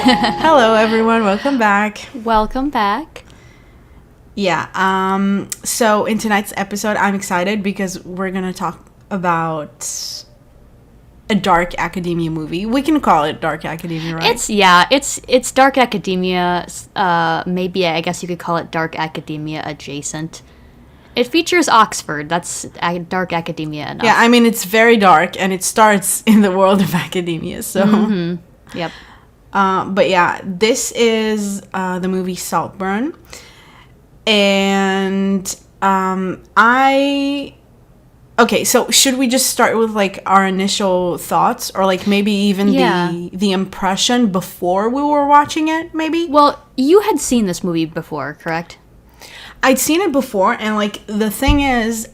Hello, everyone. Welcome back. Welcome back. Yeah. So in tonight's episode, I'm excited because we're gonna talk about a dark academia movie. We can call it dark academia, right? It's dark academia. Maybe I guess you could call it dark academia adjacent. It features Oxford. That's dark academia enough. Yeah. I mean, it's very dark, and it starts in the world of academia. So. Mm-hmm. Yep. But yeah, this is the movie Saltburn. And okay, so should we just start with like our initial thoughts, or like maybe even the impression before we were watching it, maybe? Well, you had seen this movie before, correct? I'd seen it before, and like the thing is,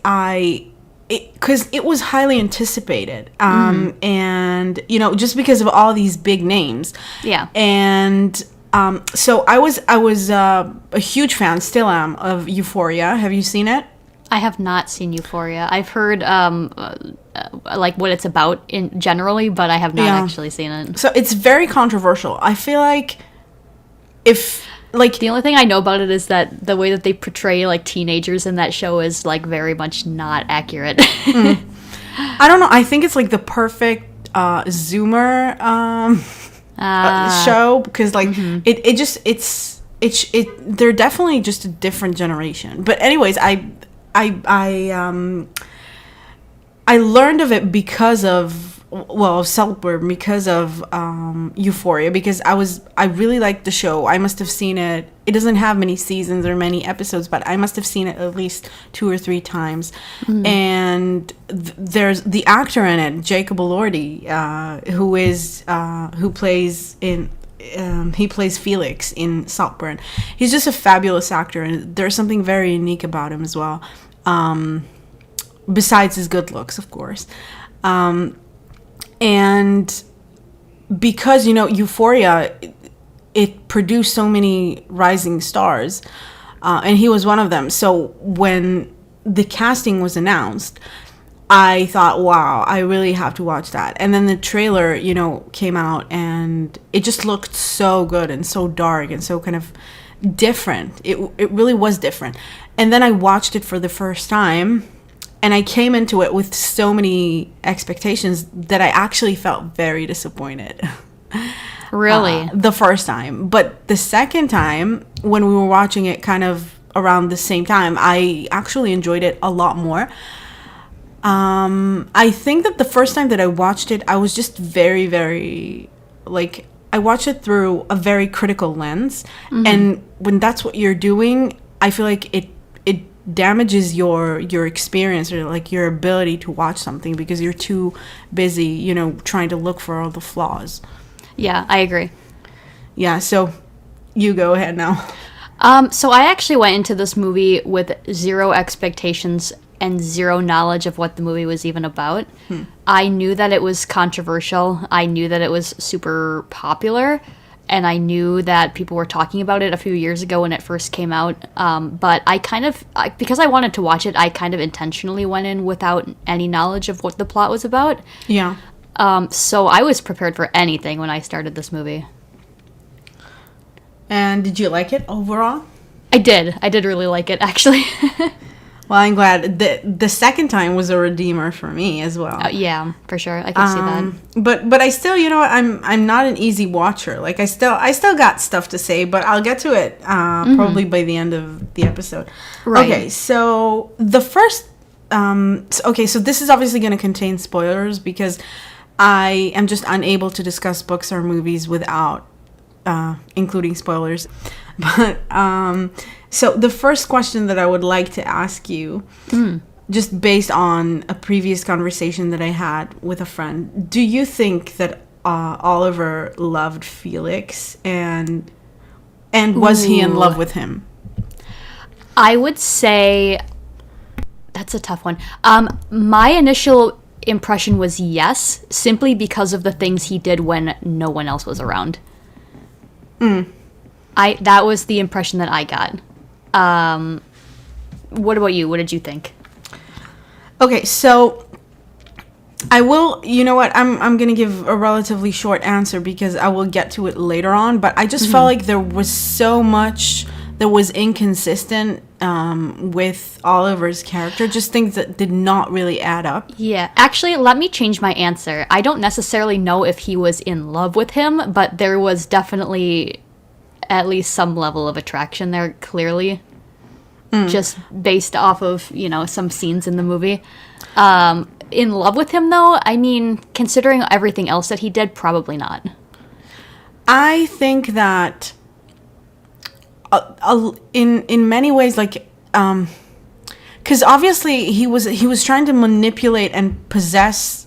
because it was highly anticipated, and just because of all these big names, and so I was a huge fan, still am, of Euphoria. Have you seen it? I have not seen Euphoria. I've heard like what it's about in generally, but I have not actually seen it. So it's very controversial. I feel like if like the only thing I know about it is that the way that they portray like teenagers in that show is like very much not accurate. I don't know. I think it's like the perfect Zoomer show, because like they're definitely just a different generation. But anyways, I learned of it because of Saltburn, because of Euphoria, because I really liked the show. I must have seen it. It doesn't have many seasons or many episodes, but I must have seen it at least 2 or 3 times. And there's the actor in it, Jacob Elordi, who plays in. He plays Felix in Saltburn. He's just a fabulous actor, and there's something very unique about him as well. Besides his good looks, of course. And because, Euphoria, it produced so many rising stars, and he was one of them. So when the casting was announced, I thought, wow, I really have to watch that. And then the trailer, came out, and it just looked so good and so dark and so kind of different. It really was different. And then I watched it for the first time, and I came into it with so many expectations that I actually felt very disappointed. Really? The first time. But the second time, when we were watching it kind of around the same time, I actually enjoyed it a lot more. I think that the first time that I watched it, I was just very, very, like, I watched it through a very critical lens. And when that's what you're doing, I feel like it damages your experience, or like your ability to watch something, because you're too busy, trying to look for all the flaws. Yeah, I agree. Yeah, so you go ahead now. So I actually went into this movie with 0 expectations and 0 knowledge of what the movie was even about. I knew that it was controversial. I knew that it was super popular. And I knew that people were talking about it a few years ago when it first came out. But because I wanted to watch it, I kind of intentionally went in without any knowledge of what the plot was about. Yeah. So I was prepared for anything when I started this movie. And did you like it overall? I did. I did really like it, actually. Well, I'm glad. The second time was a redeemer for me as well. Yeah, for sure. I can see that. But I still, I'm not an easy watcher. Like I still got stuff to say, but I'll get to it probably by the end of the episode. Right. Okay, so the first so this is obviously going to contain spoilers, because I am just unable to discuss books or movies without including spoilers. But so the first question that I would like to ask you, just based on a previous conversation that I had with a friend, do you think that Oliver loved Felix, and was he in love with him? I would say that's a tough one. My initial impression was yes, simply because of the things he did when no one else was around. That was the impression that I got. What about you? What did you think? Okay, so I will, you know what, I'm going to give a relatively short answer because I will get to it later on, but I just felt like there was so much that was inconsistent with Oliver's character, just things that did not really add up. Yeah, actually, let me change my answer. I don't necessarily know if he was in love with him, but there was definitely at least some level of attraction there, clearly. Just based off of, some scenes in the movie. In love with him, though, I mean, considering everything else that he did, probably not. I think that in many ways, like, because obviously he was trying to manipulate and possess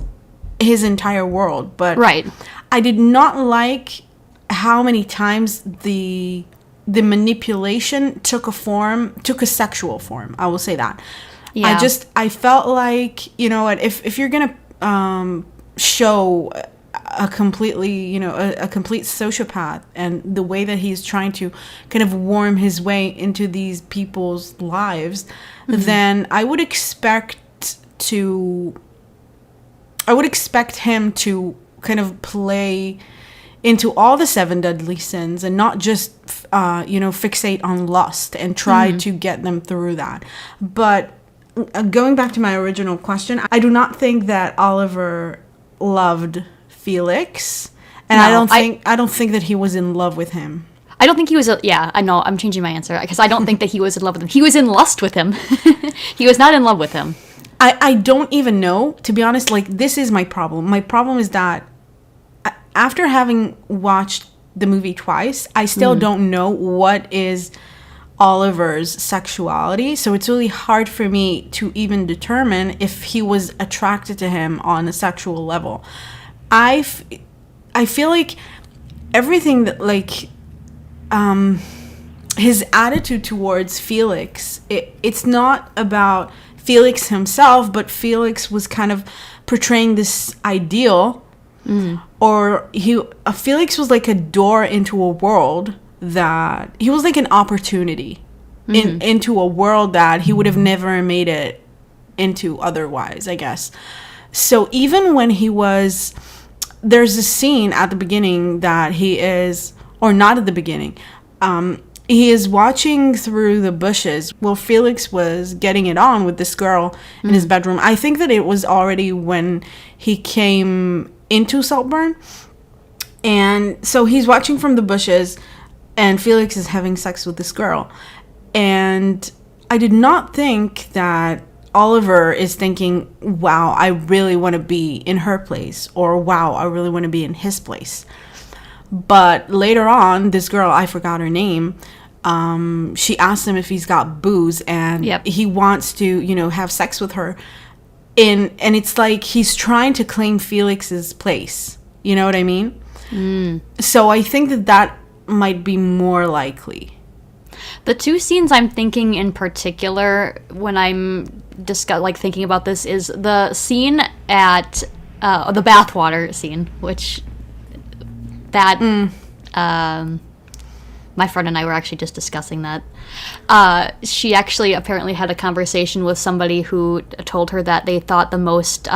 his entire world, but right. I did not like how many times the manipulation took a sexual form. I will say that. Yeah. I felt like, you know what, if you're gonna show a completely, a complete sociopath and the way that he's trying to kind of worm his way into these people's lives, then I would expect him to kind of play into all the 7 deadly sins and not just, fixate on lust and try to get them through that. But going back to my original question, I do not think that Oliver loved Felix, and No, I don't think that he was in love with him. I don't think he was. I know. I'm changing my answer because I don't think that he was in love with him. He was in lust with him. He was not in love with him. I don't even know, to be honest. Like, this is my problem. My problem is that after having watched the movie twice, I still don't know what is Oliver's sexuality, so it's really hard for me to even determine if he was attracted to him on a sexual level. I feel like everything that, like, his attitude towards Felix, it's not about Felix himself, but Felix was kind of portraying this ideal, or Felix was like a door into a world that he was like an opportunity into a world that he would have never made it into otherwise, I guess. So even when there's a scene at the beginning that he is, or not at the beginning, he is watching through the bushes while Felix was getting it on with this girl in his bedroom. I think that it was already when he came into Saltburn. And so he's watching from the bushes, and Felix is having sex with this girl. And I did not think that Oliver is thinking, wow, I really want to be in her place, or wow, I really want to be in his place. But later on, this girl, I forgot her name, she asked him if he's got booze, and he wants to, have sex with her. And it's like he's trying to claim Felix's place. You know what I mean? So I think that might be more likely. The two scenes I'm thinking in particular when I'm thinking about this is the scene at the bathwater scene, which my friend and I were actually just discussing that. She actually apparently had a conversation with somebody who told her that they thought the most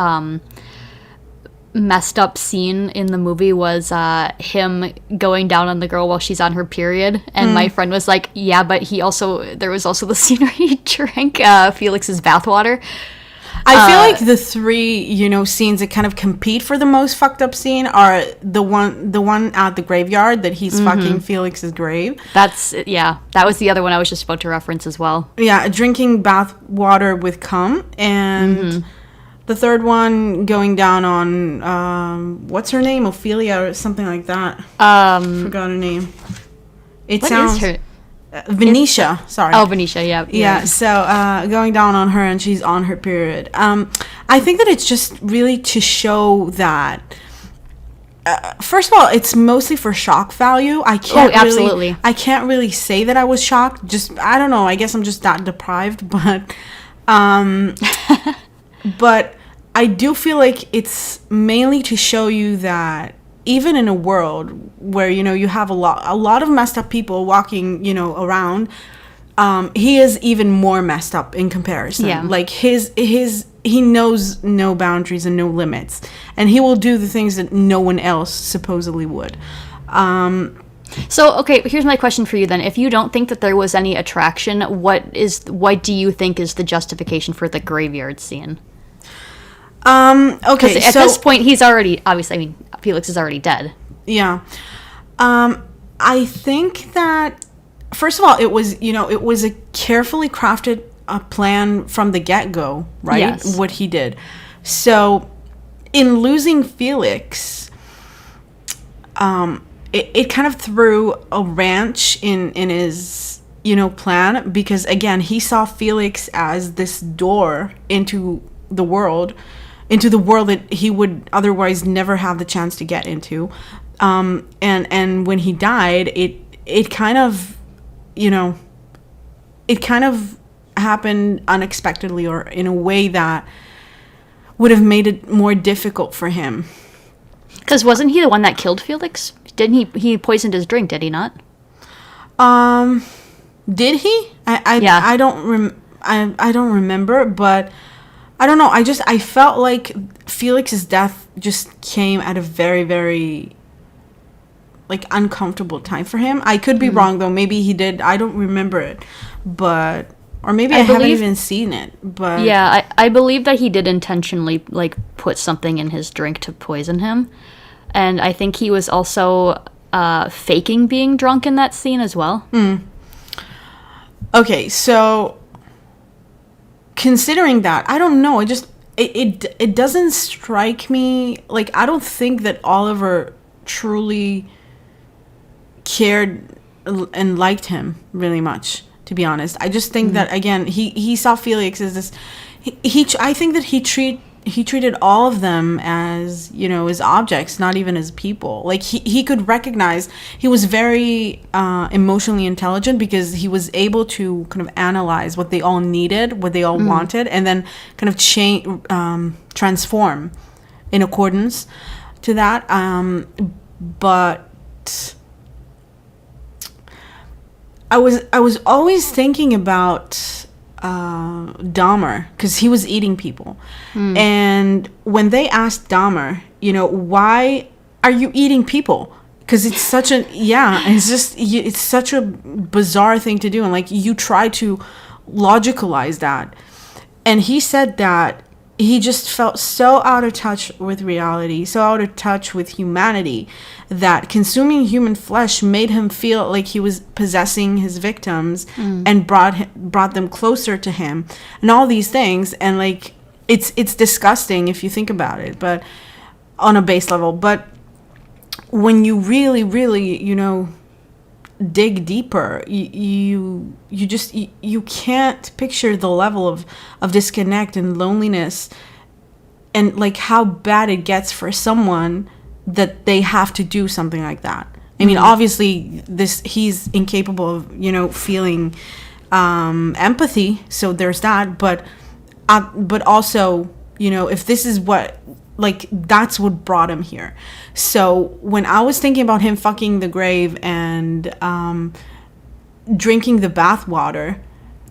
messed up scene in the movie was him going down on the girl while she's on her period, and my friend was like, yeah, but there was also the scene where he drank Felix's bathwater. I feel like the three, scenes that kind of compete for the most fucked up scene are the one at the graveyard that he's fucking Felix's grave. That was the other one I was just about to reference as well. Yeah, drinking bath water with cum, and the third one going down on what's her name, Ophelia or something like that. Forgot her name. What is her? Venetia, sorry. Oh, Venetia, yeah. Yeah, so going down on her, and she's on her period. I think that it's just really to show that, first of all, it's mostly for shock value. I can't really say that I was shocked. Just, I don't know, I guess I'm just that deprived, but but I do feel like it's mainly to show you that even in a world where, you have a lot of messed up people walking, around, he is even more messed up in comparison. Yeah. Like he knows no boundaries and no limits, and he will do the things that no one else supposedly would. So, okay, here's my question for you then. If you don't think that there was any attraction, what do you think is the justification for the graveyard scene? Okay, Because at this point, he's already, obviously, I mean, Felix is already dead. Yeah. I think that, first of all, it was a carefully crafted plan from the get-go, right? Yes. What he did. So, in losing Felix, it kind of threw a wrench in his, plan, because, again, he saw Felix as this door into the world that he would otherwise never have the chance to get into. And when he died, it kind of happened unexpectedly, or in a way that would have made it more difficult for him. Because wasn't he the one that killed Felix? Didn't he poisoned his drink, did he not? Did he? Yeah. I don't remember, but I don't know. I felt like Felix's death just came at a very, very, like, uncomfortable time for him. I could be wrong, though. Maybe he did. I don't remember it, or maybe I haven't even seen it. But yeah, I believe that he did intentionally, like, put something in his drink to poison him, and I think he was also faking being drunk in that scene as well. Okay, so considering that, I don't know. It doesn't strike me, like, I don't think that Oliver truly cared and liked him really much, to be honest. I just think that, again, he saw Felix as this. I think that he treated all of them as, as objects, not even as people. Like, he could recognize, he was very emotionally intelligent, because he was able to kind of analyze what they all needed, what they all wanted, and then kind of transform in accordance to that. But I was always thinking about Dahmer, because he was eating people. And when they asked Dahmer, why are you eating people? Because it's such it's such a bizarre thing to do, and, like, you try to logicalize that. And he said that he just felt so out of touch with reality, so out of touch with humanity, that consuming human flesh made him feel like he was possessing his victims and brought them closer to him, and all these things. And, like, it's disgusting if you think about it, but on a base level. But when you really, really, dig deeper, you can't picture the level of disconnect and loneliness, and, like, how bad it gets for someone that they have to do something like that. I mean, obviously he's incapable of feeling empathy, so there's that, but also, if this is what, like, that's what brought him here. So when I was thinking about him fucking the grave and drinking the bathwater,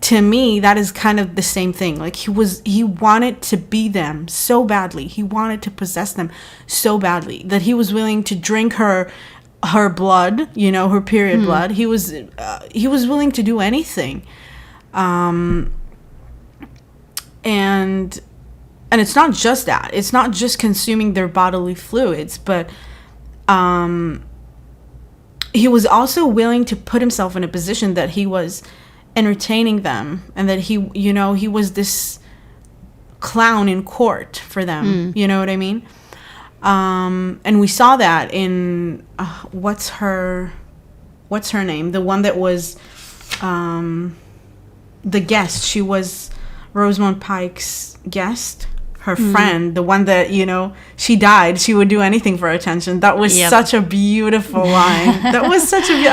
to me, that is kind of the same thing. Like, he wanted to be them so badly. He wanted to possess them so badly that he was willing to drink her blood, her period blood. He was willing to do anything. And it's not just that. It's not just consuming their bodily fluids, but he was also willing to put himself in a position that he was entertaining them, and that he was this clown in court for them. You know what I mean? And we saw that in what's her name? The one that was the guest. She was Rosamund Pike's guest, her friend, the one that, she died. She would do anything for attention. That was such a beautiful line. That was such a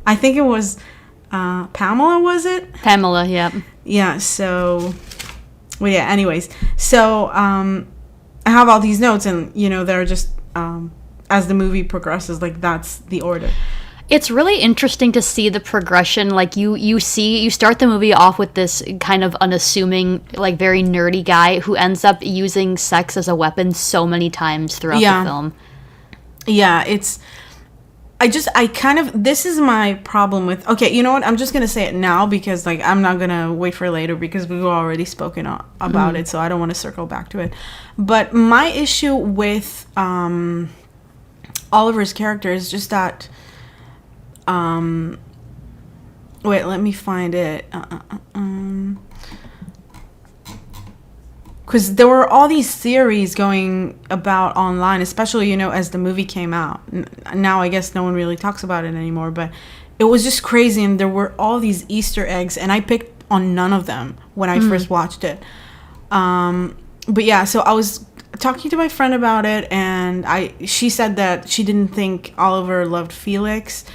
I think it was Pamela, was it? Pamela, yeah. Yeah, so, well, yeah, anyways. So, I have all these notes, and, they're just, as the movie progresses, like, that's the order. It's really interesting to see the progression. Like you start the movie off with this kind of unassuming, like very nerdy guy who ends up using sex as a weapon so many times throughout the film. Yeah, this is my problem with, okay, you know what? I'm just going to say it now because like I'm not going to wait for later because we've already spoken about it. So I don't want to circle back to it. But my issue with Oliver's character is just that, wait, let me find it. Because there were all these theories going about online, especially, you know, as the movie came out. Now I guess no one really talks about it anymore, but it was just crazy, and there were all these Easter eggs, and I picked on none of them when I first watched it. But yeah, so I was talking to my friend about it, and she said that she didn't think Oliver loved Felix.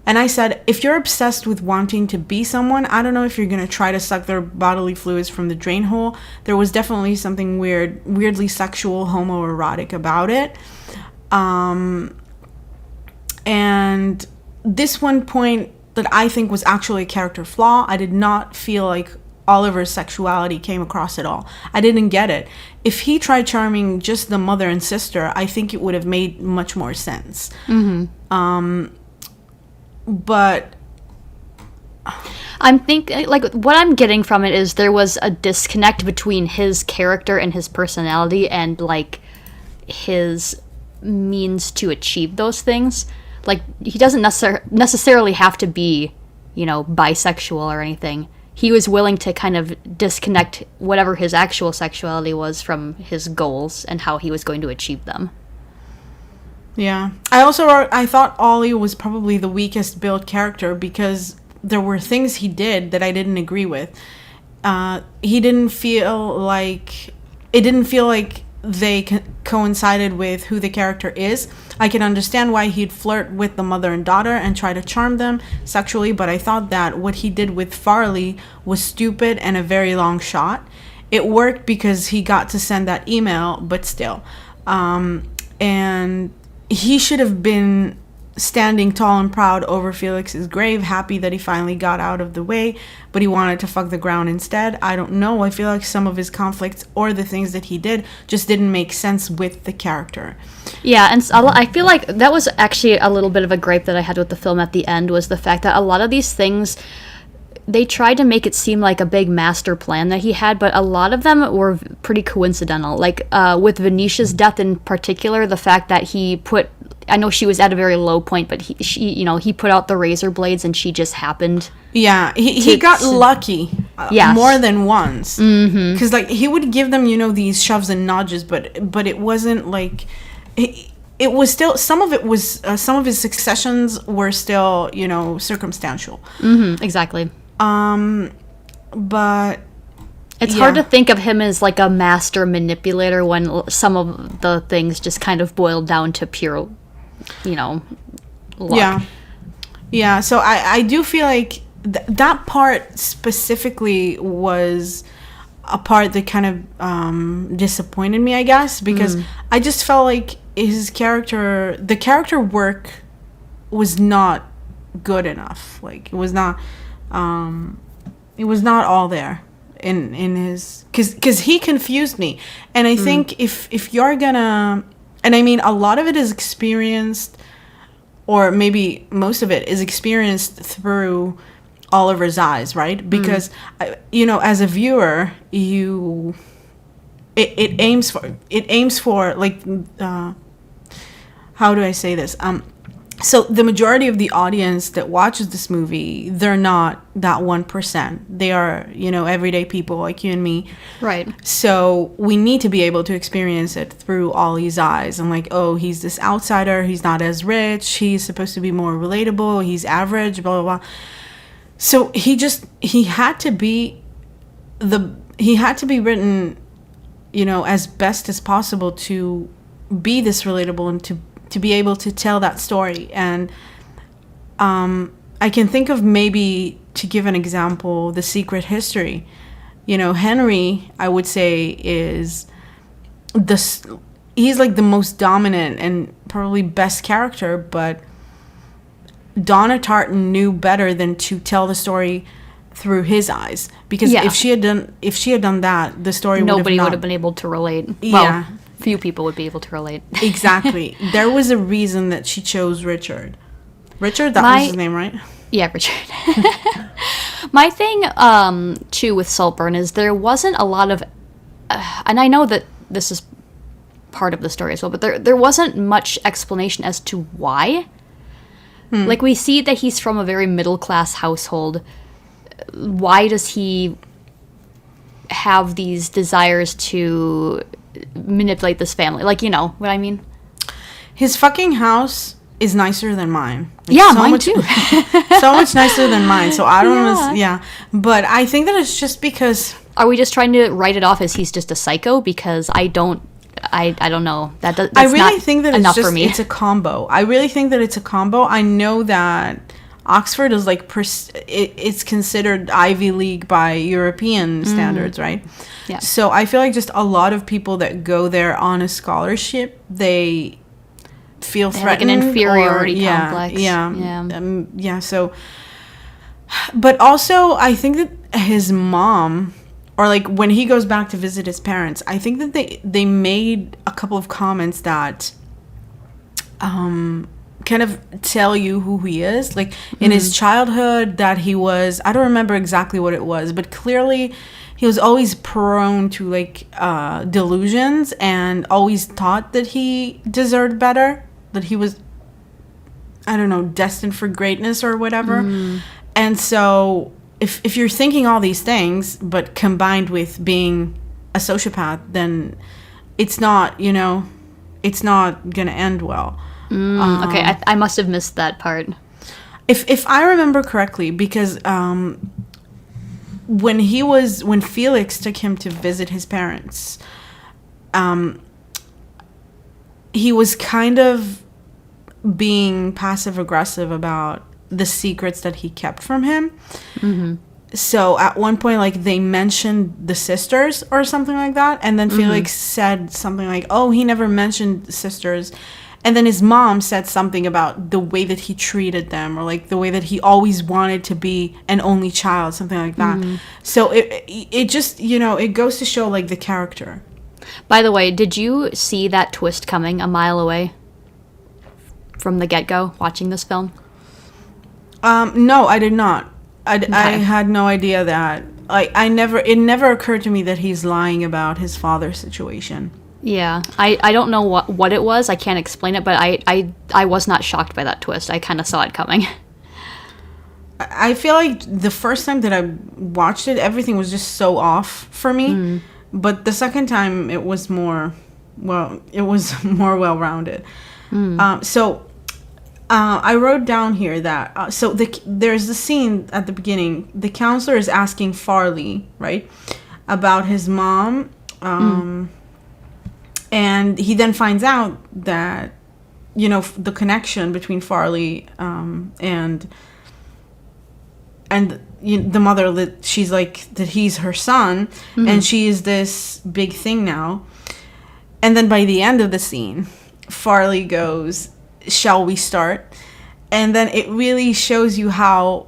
And I said, if you're obsessed with wanting to be someone, I don't know if you're going to try to suck their bodily fluids from the drain hole. There was definitely something weirdly sexual, homoerotic about it. And this one point that I think was actually a character flaw, I did not feel like Oliver's sexuality came across at all. I didn't get it. If he tried charming just the mother and sister, I think it would have made much more sense. But I'm thinking, like, what I'm getting from it is there was a disconnect between his character and his personality and, like, his means to achieve those things. Like, he doesn't necessarily have to be, you know, bisexual or anything. He was willing to kind of disconnect whatever his actual sexuality was from his goals and how he was going to achieve them. Yeah. I thought Ollie was probably the weakest built character because there were things he did that I didn't agree with. It didn't feel like they coincided with who the character is. I can understand why he'd flirt with the mother and daughter and try to charm them sexually, but I thought that what he did with Farley was stupid and a very long shot. It worked because he got to send that email, but still. And he should have been standing tall and proud over Felix's grave, happy that he finally got out of the way, but he wanted to fuck the ground instead. I don't know. I feel like some of his conflicts or the things that he did just didn't make sense with the character. Yeah, and I feel like that was actually a little bit of a gripe that I had with the film at the end, was the fact that a lot of these things, they tried to make it seem like a big master plan that he had, but a lot of them were pretty coincidental. Like with Venetia's death in particular, the fact that I know she was at a very low point, but he put out the razor blades and she just happened. Yeah, he got lucky more than once. Because like he would give them, these shoves and nudges, but it wasn't like it was still some of his successions were still circumstantial. Exactly. But it's hard to think of him as like a master manipulator when some of the things just kind of boiled down to pure, luck. Yeah. So I do feel like that part specifically was a part that kind of disappointed me, I guess, because I just felt like the character work was not good enough. Like it was not all there in his, because he confused me, and I think if you're gonna, and I mean a lot of it is experienced, or maybe most of it is experienced through Oliver's eyes, right? Because as a viewer, it aims for like how do I say this? So the majority of the audience that watches this movie, they're not that 1%. They are, everyday people like you and me. Right. So we need to be able to experience it through Ollie's eyes. I'm like, oh, he's this outsider. He's not as rich. He's supposed to be more relatable. He's average, blah, blah, blah. So he had to be written, as best as possible to be this relatable and to be able to tell that story. And I can think of, maybe to give an example, The Secret History. Henry, I would say, he's like the most dominant and probably best character, but Donna Tartt knew better than to tell the story through his eyes, because Yeah. if she had done that, the story Nobody would would have been able to relate. Yeah. Well, few people would be able to relate. Exactly. There was a reason that she chose Richard. Richard, that My- was his name, right? Yeah, Richard. My thing, too, with Saltburn is there wasn't a lot of, and I know that this is part of the story as well, but there wasn't much explanation as to why. Like, we see that he's from a very middle-class household. Why does he have these desires to manipulate this family? Like, you know what I mean? His fucking house is nicer than mine. Like, Yeah, so mine much, too. so much nicer than mine. So I don't Yeah. know. But I think that it's just because Are we just trying to write it off as he's just a psycho? Because I don't know. That's I really not think that enough it's just for me. it's a combo. I really think that it's a combo. I know that Oxford is like it's considered Ivy League by European standards, right? Yeah. So I feel like just a lot of people that go there on a scholarship, they feel They have, like, an threatened, inferiority or, complex. Yeah. So, but also I think that his mom, or like when he goes back to visit his parents, I think that they made a couple of comments that kind of tell you who he is. Like in his childhood, that he was, I don't remember exactly what it was, but clearly he was always prone to like delusions, and always thought that he deserved better, that he was, I don't know, destined for greatness or whatever. And so if you're thinking all these things, but combined with being a sociopath, then it's not, it's not gonna end well. Okay, I must have missed that part. If I remember correctly, because when Felix took him to visit his parents, he was kind of being passive aggressive about the secrets that he kept from him. So at one point, like, they mentioned the sisters or something like that, and then Felix said something like, oh, he never mentioned sisters. And then his mom said something about the way that he treated them, or like the way that he always wanted to be an only child, something like that. So it just, it goes to show like the character. By the way, did you see that twist coming a mile away from the get-go watching this film? No, I did not. I Okay. had no idea that. It never occurred to me that he's lying about his father's situation. Yeah, I don't know what it was. I can't explain it, but I was not shocked by that twist. I kind of saw it coming. I feel like the first time that I watched it, everything was just so off for me. But the second time, it was more well-rounded. I wrote down here that there's the scene at the beginning. The counselor is asking Farley, right, about his mom, and he then finds out that the connection between Farley and the mother, that she's like that he's her son, and she is this big thing now. And then by the end of the scene, Farley goes, "Shall we start?" And then it really shows you how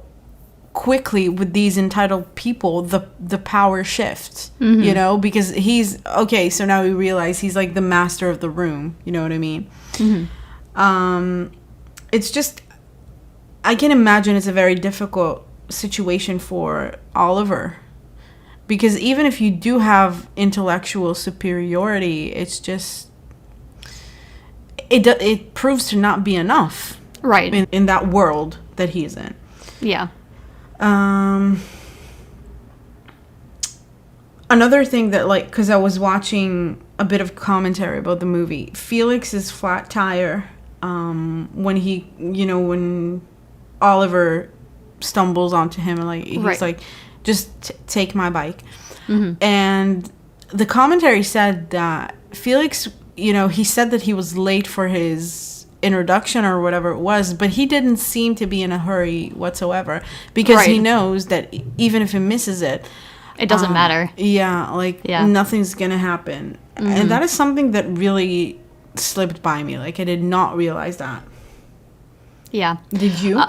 quickly with these entitled people the power shifts, because he's okay. So now we realize he's like the master of the room. You know what I mean? It's just, I can imagine it's a very difficult situation for Oliver, because even if you do have intellectual superiority, it's just it proves to not be enough, Right. in that world that he's in. Yeah. Another thing that, like, because I was watching a bit of commentary about the movie, Felix's flat tire, when when Oliver stumbles onto him, and like he's Right. like, just take my bike. And the commentary said that Felix, he said that he was late for his introduction or whatever it was, but he didn't seem to be in a hurry whatsoever, because he Right. knows that even if he misses it, It doesn't matter. yeah, like, Yeah. nothing's gonna happen. And that is something that really slipped by me. Like, I did not realize that. Yeah. Did you?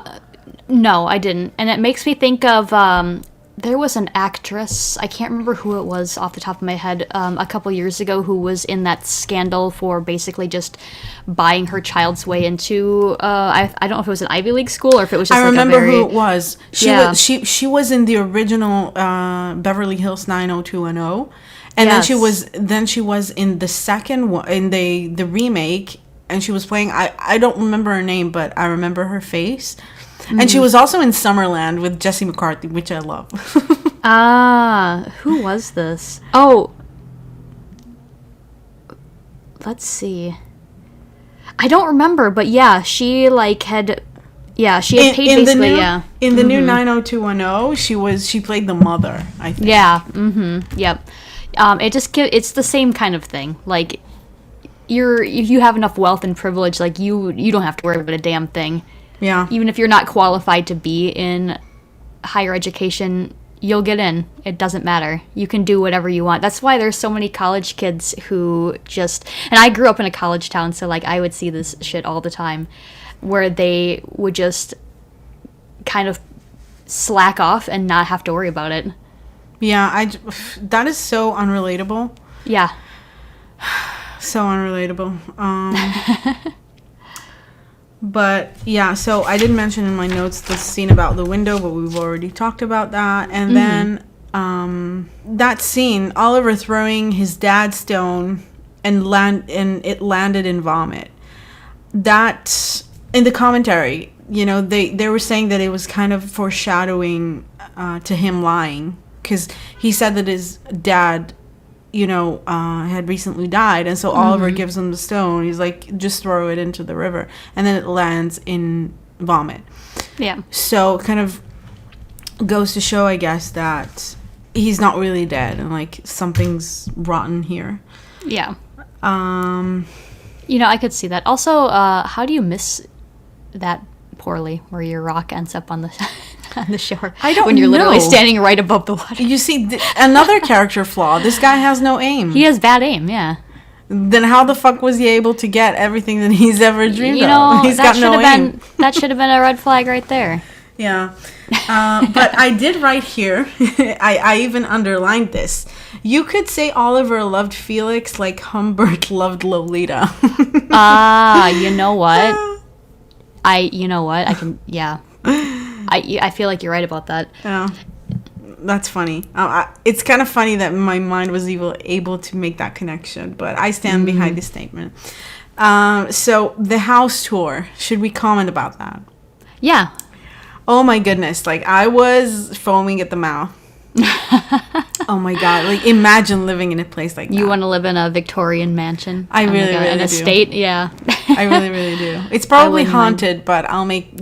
No, I didn't. And it makes me think of there was an actress, I can't remember who it was off the top of my head, a couple years ago who was in that scandal for basically just buying her child's way into I don't know if it was an Ivy League school or if it was just I like remember a very who it was. Yeah. She was in the original Beverly Hills 90210, and Yes. then she was in the second one, in the remake, and she was playing. I don't remember her name, but I remember her face. And she was also in Summerland with Jesse McCarthy, which I love. Who was this? Oh, let's see. I don't remember, but yeah, she like had she had paid in the basically, new in the new 90210, she played the mother, I think. Yeah, yep. It's the same kind of thing. Like if you have enough wealth and privilege, like you don't have to worry about a damn thing. Yeah. Even if you're not qualified to be in higher education, you'll get in. It doesn't matter. You can do whatever you want. That's why there's so many college kids who just, and I grew up in a college town, so like I would see this shit all the time, where they would just kind of slack off and not have to worry about it. Yeah, that is so unrelatable. Yeah. So unrelatable. But yeah, so I did mention in my notes the scene about the window, but we've already talked about that. And then that scene, Oliver throwing his dad's stone and it landed in vomit. That, in the commentary, they were saying that it was kind of foreshadowing to him lying, because he said that his dad had recently died, and so Oliver gives him the stone. He's like, just throw it into the river, and then it lands in vomit. Yeah. So it kind of goes to show, I guess, that he's not really dead, and like something's rotten here. Yeah. I could see that. Also, how do you miss that poorly, where your rock ends up on the on the shore? I don't when you're literally know. standing right above the water. You see, another character flaw. This guy has no aim. He has bad aim. Yeah. Then how the fuck was he able to get everything that he's ever dreamed of? He's that got no aim. That should have been a red flag right there. Yeah. But I did write here, I even underlined this. You could say Oliver loved Felix like Humbert loved Lolita. You know what? I can, yeah. I feel like you're right about that. Yeah. That's funny. It's kind of funny that my mind was able to make that connection, but I stand behind this statement. So the house tour, should we comment about that? Yeah. Oh my goodness, like I was foaming at the mouth. Oh my god, like imagine living in a place like that. You want to live in a Victorian mansion? I really, like really an do. estate, yeah. I really, really do. It's probably wouldn't mind. haunted, but I'll make,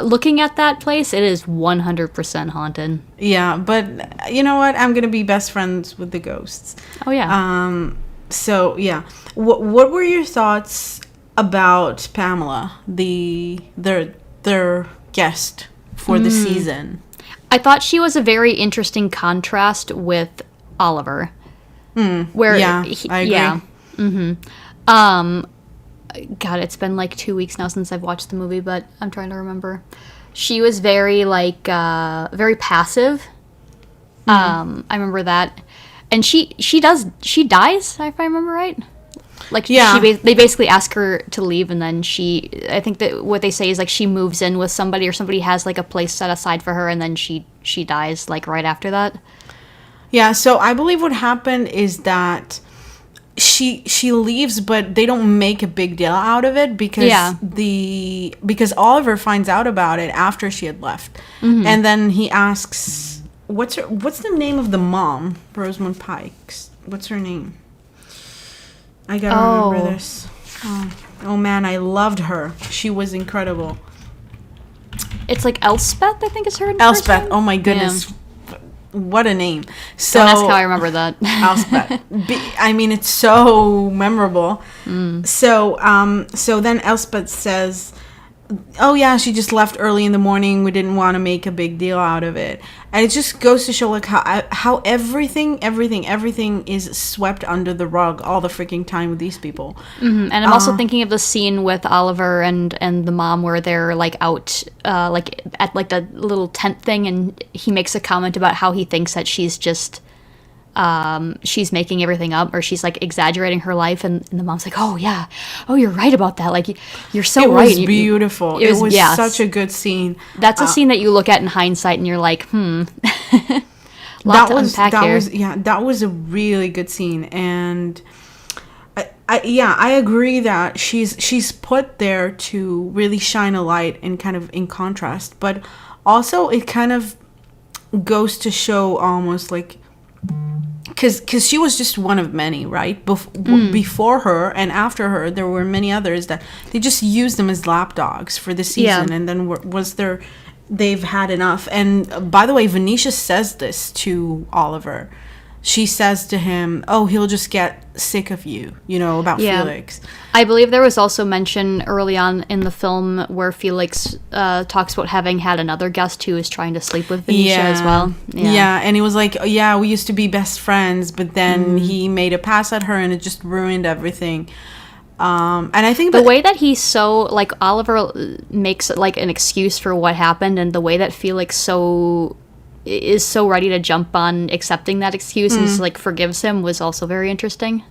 Looking at that place, it is 100% haunted. Yeah, but you know what? I'm going to be best friends with the ghosts. Oh, yeah. So, yeah. What were your thoughts about Pamela, their guest for the season? I thought she was a very interesting contrast with Oliver. Where Yeah, I agree. Yeah. God, it's been like 2 weeks now since I've watched the movie, but I'm trying to remember. She was very very passive. I remember that, and she dies, if I remember right. Like, Yeah. they basically ask her to leave, and then I think that what they say is like she moves in with somebody, or somebody has like a place set aside for her, and then she dies like right after that. Yeah, so I believe what happened is that she leaves, but they don't make a big deal out of it because because Oliver finds out about it after she had left, and then he asks, what's the name of the mom, Rosamund Pike's? What's her name? I gotta remember this. Oh man, I loved her. She was incredible. It's like Elspeth, I think is her first Elspeth. name? Oh my goodness. Yeah. What a name. So Don't ask how I remember that. Elspeth. I mean, it's so memorable. So then Elspeth says, oh yeah, she just left early in the morning. We didn't want to make a big deal out of it. And it just goes to show like how everything is swept under the rug all the freaking time with these people. And I'm also thinking of the scene with Oliver and the mom where they're like out like at like the little tent thing, and he makes a comment about how he thinks that she's just she's making everything up, or she's like exaggerating her life, and the mom's like, oh yeah, oh you're right about that, like you're so right. It was beautiful. It was such a good scene. That's a scene that you look at in hindsight and you're like, that was a really good scene. And I agree that she's put there to really shine a light and kind of in contrast, but also it kind of goes to show almost like, because she was just one of many, right? Before her and after her, there were many others that they just used them as lapdogs for the season, and then they've had enough. And by the way, Venetia says this to Oliver. She says to him, oh, he'll just get sick of you, about Felix. I believe there was also mention early on in the film where Felix talks about having had another guest who was trying to sleep with Venetia as well. Yeah, and he was like, yeah, we used to be best friends, but then he made a pass at her and it just ruined everything. And I think the way that he's so, like, Oliver makes like an excuse for what happened, and the way that Felix is so ready to jump on accepting that excuse and just, like, forgives him was also very interesting.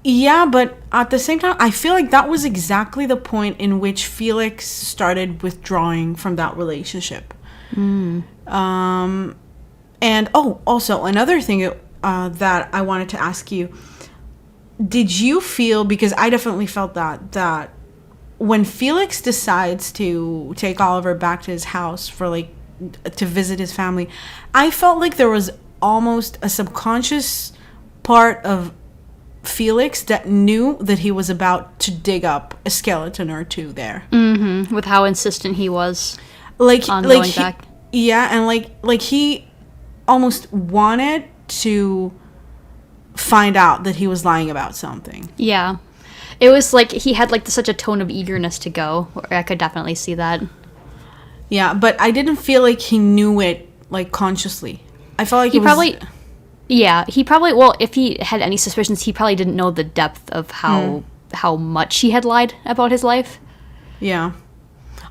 Yeah, but at the same time, I feel like that was exactly the point in which Felix started withdrawing from that relationship. And also another thing that I wanted to ask you, did you feel, because I definitely felt that when Felix decides to take Oliver back to his house for, like, to visit his family, I felt like there was almost a subconscious part of Felix that knew that he was about to dig up a skeleton or two there. With how insistent he was, like, on going back. Yeah, and like he almost wanted to find out that he was lying about something. Yeah. It was like he had like such a tone of eagerness to go. I could definitely see that. Yeah, but I didn't feel like he knew it, like, consciously. I felt like he probably, well, if he had any suspicions, he probably didn't know the depth of how much he had lied about his life. Yeah.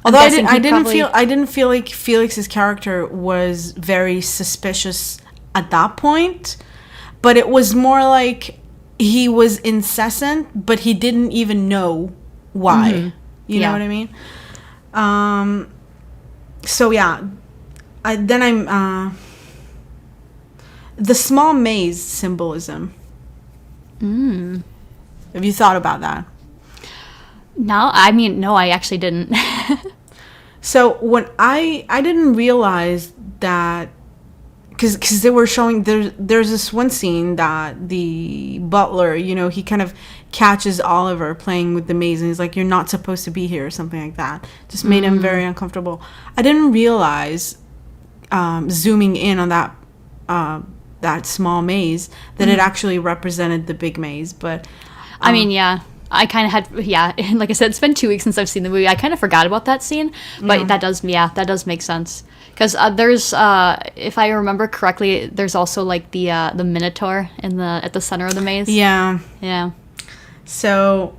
Although I didn't feel like Felix's character was very suspicious at that point, but it was more like he was incessant, but he didn't even know why. You know what I mean? So yeah, the small maze symbolism. Have you thought about that? No, I actually didn't. So when I didn't realize that, because they were showing, there's this one scene that the butler, he kind of catches Oliver playing with the maze, and he's like, you're not supposed to be here, or something like that. Just made him very uncomfortable. I didn't realize, zooming in on that small maze, that it actually represented the big maze. But I mean, yeah, I kind of had, like I said, it's been 2 weeks since I've seen the movie. I kind of forgot about that scene, but that does make sense. Because there's, if I remember correctly, there's also like the Minotaur at the center of the maze. Yeah. Yeah. So,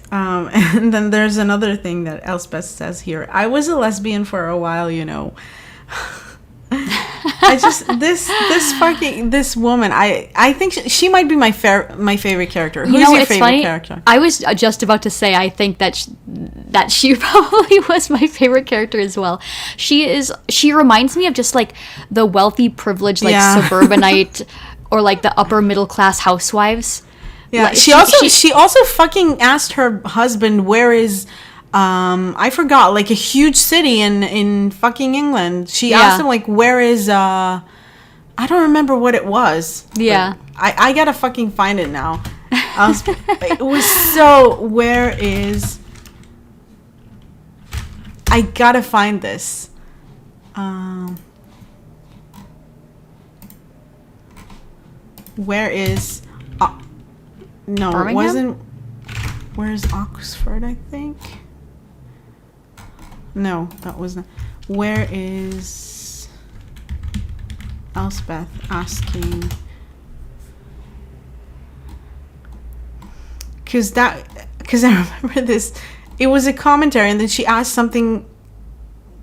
and then there's another thing that Elspeth says here. I was a lesbian for a while, I just this woman. I think she might be my favorite character. Who's your favorite character? I was just about to say I think that she probably was my favorite character as well. She reminds me of just like the wealthy, privileged, like suburbanite or like the upper middle class housewives. Yeah, like, she also fucking asked her husband where is. I forgot, like a huge city in fucking England. She asked him, like, where is, I don't remember what it was. Yeah. I gotta fucking find it now. It was so, where is, I gotta find this. Where is, no, Birmingham? it wasn't. Where's Oxford, I think? No, that was not. Where is Elspeth asking? Because I remember this. It was a commentary, and then she asked something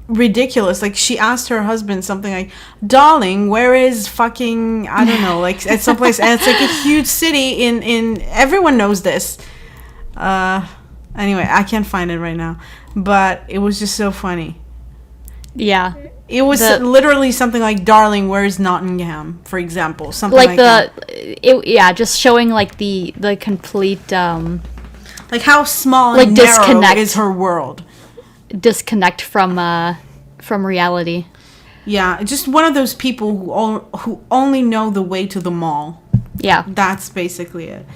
ridiculous. Like, she asked her husband something like, darling, where is fucking, I don't know, like, at some place, and it's like a huge city in everyone knows this. Anyway, I can't find it right now, but it was just so funny. Yeah. It was literally something like, darling, where is Nottingham, for example, something like that. Just showing like the complete like how small like and narrow is her world. Disconnect from reality. Yeah, just one of those people who only know the way to the mall. Yeah, that's basically it.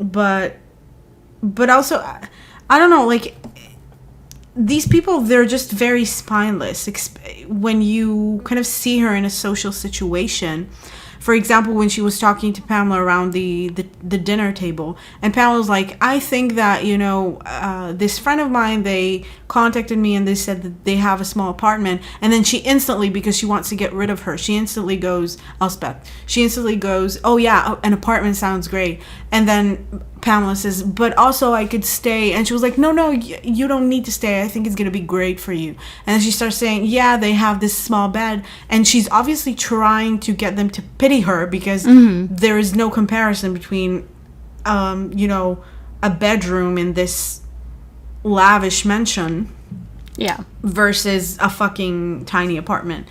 But also, I don't know, like, these people, they're just very spineless when you kind of see her in a social situation. For example, when she was talking to Pamela around the dinner table, and Pamela was like, I think that, this friend of mine, they contacted me and they said that they have a small apartment. And then she instantly, because she wants to get rid of her, she instantly goes, Elspeth, oh yeah, an apartment sounds great. And then Pamela says, but also I could stay. And she was like, no, you don't need to stay. I think it's going to be great for you. And then she starts saying, yeah, they have this small bed. And she's obviously trying to get them to pity her because there is no comparison between, a bedroom in this lavish mansion versus a fucking tiny apartment.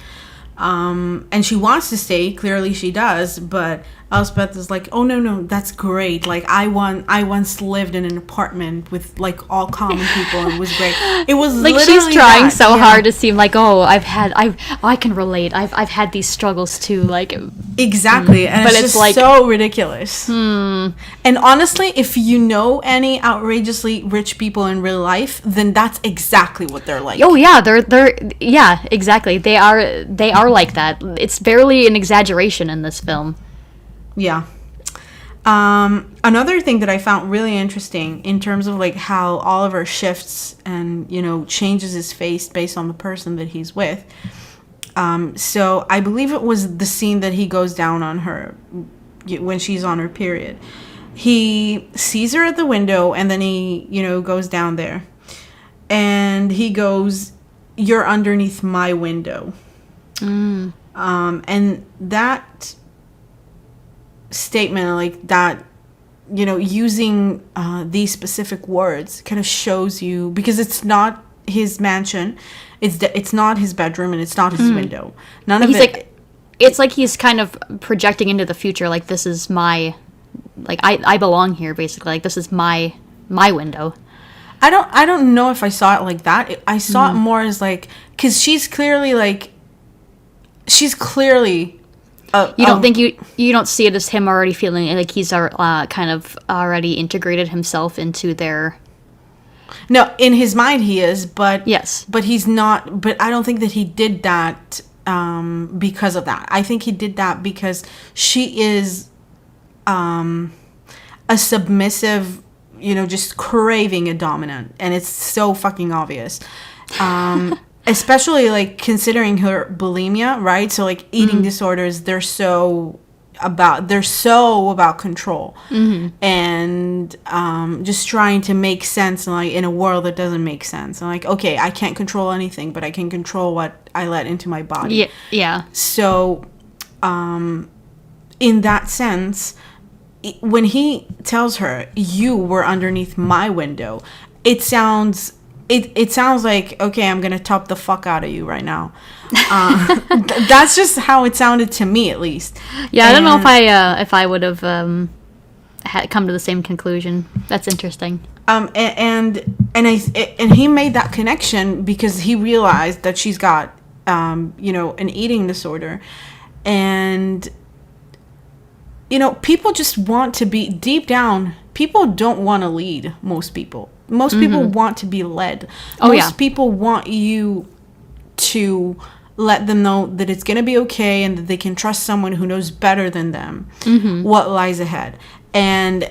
And she wants to stay, clearly she does, but Elspeth is like, oh no, that's great. Like, I once lived in an apartment with like all common people and it was great. It was like literally she's trying so hard to seem like, oh, I can relate. I've had these struggles too. Like, exactly, and but it's just like so ridiculous. And honestly, if you know any outrageously rich people in real life, then that's exactly what they're like. Oh yeah, they're yeah, exactly. They are like that. It's barely an exaggeration in this film. Yeah. Another thing that I found really interesting in terms of like how Oliver shifts and, changes his face based on the person that he's with. So I believe it was the scene that he goes down on her when she's on her period. He sees her at the window and then he, goes down there and he goes, you're underneath my window. And that statement, like that, using these specific words kind of shows you, because it's not his mansion, it's not his bedroom, and it's not his window. None of it. Like, it's like he's kind of projecting into the future, like, this is my, like, I belong here, basically. Like, this is my window. I don't know if I saw it like that. I saw it more as like, because she's clearly you don't think you don't see it as him already feeling like he's kind of already integrated himself into their. No, in his mind he is, but yes, but he's not. But I don't think that he did that because of that. I think he did that because she is a submissive, just craving a dominant, and it's so fucking obvious. Especially, like, considering her bulimia, right? So, like, eating disorders, they're so about control. And just trying to make sense, like, in a world that doesn't make sense. And, like, okay, I can't control anything, but I can control what I let into my body. Yeah. So, in that sense, when he tells her, you were underneath my window, it sounds like, okay, I'm gonna top the fuck out of you right now. That's just how it sounded to me, at least. Yeah, I don't know if I would have had come to the same conclusion. That's interesting. And he made that connection because he realized that she's got an eating disorder, and people just want to be deep down. People don't want to lead. Most people want to be led. Most people want you to let them know that it's going to be okay and that they can trust someone who knows better than them what lies ahead. And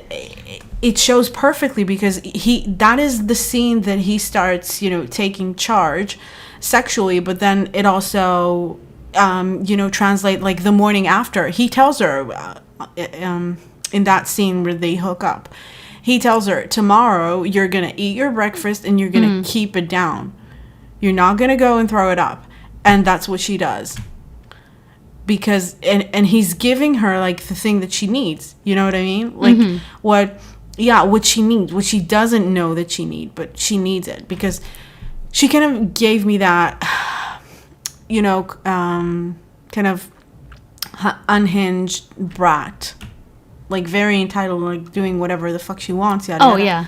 it shows perfectly because that is the scene that he starts, taking charge sexually, but then it also, translate like the morning after. He tells her, in that scene where they hook up, he tells her, tomorrow you're going to eat your breakfast and you're going to keep it down. You're not going to go and throw it up. And that's what she does. Because, and he's giving her like the thing that she needs. You know what I mean? Like what she needs, what she doesn't know that she needs, but she needs it because she kind of gave me that, kind of unhinged brat, like very entitled, like doing whatever the fuck she wants. Yeah.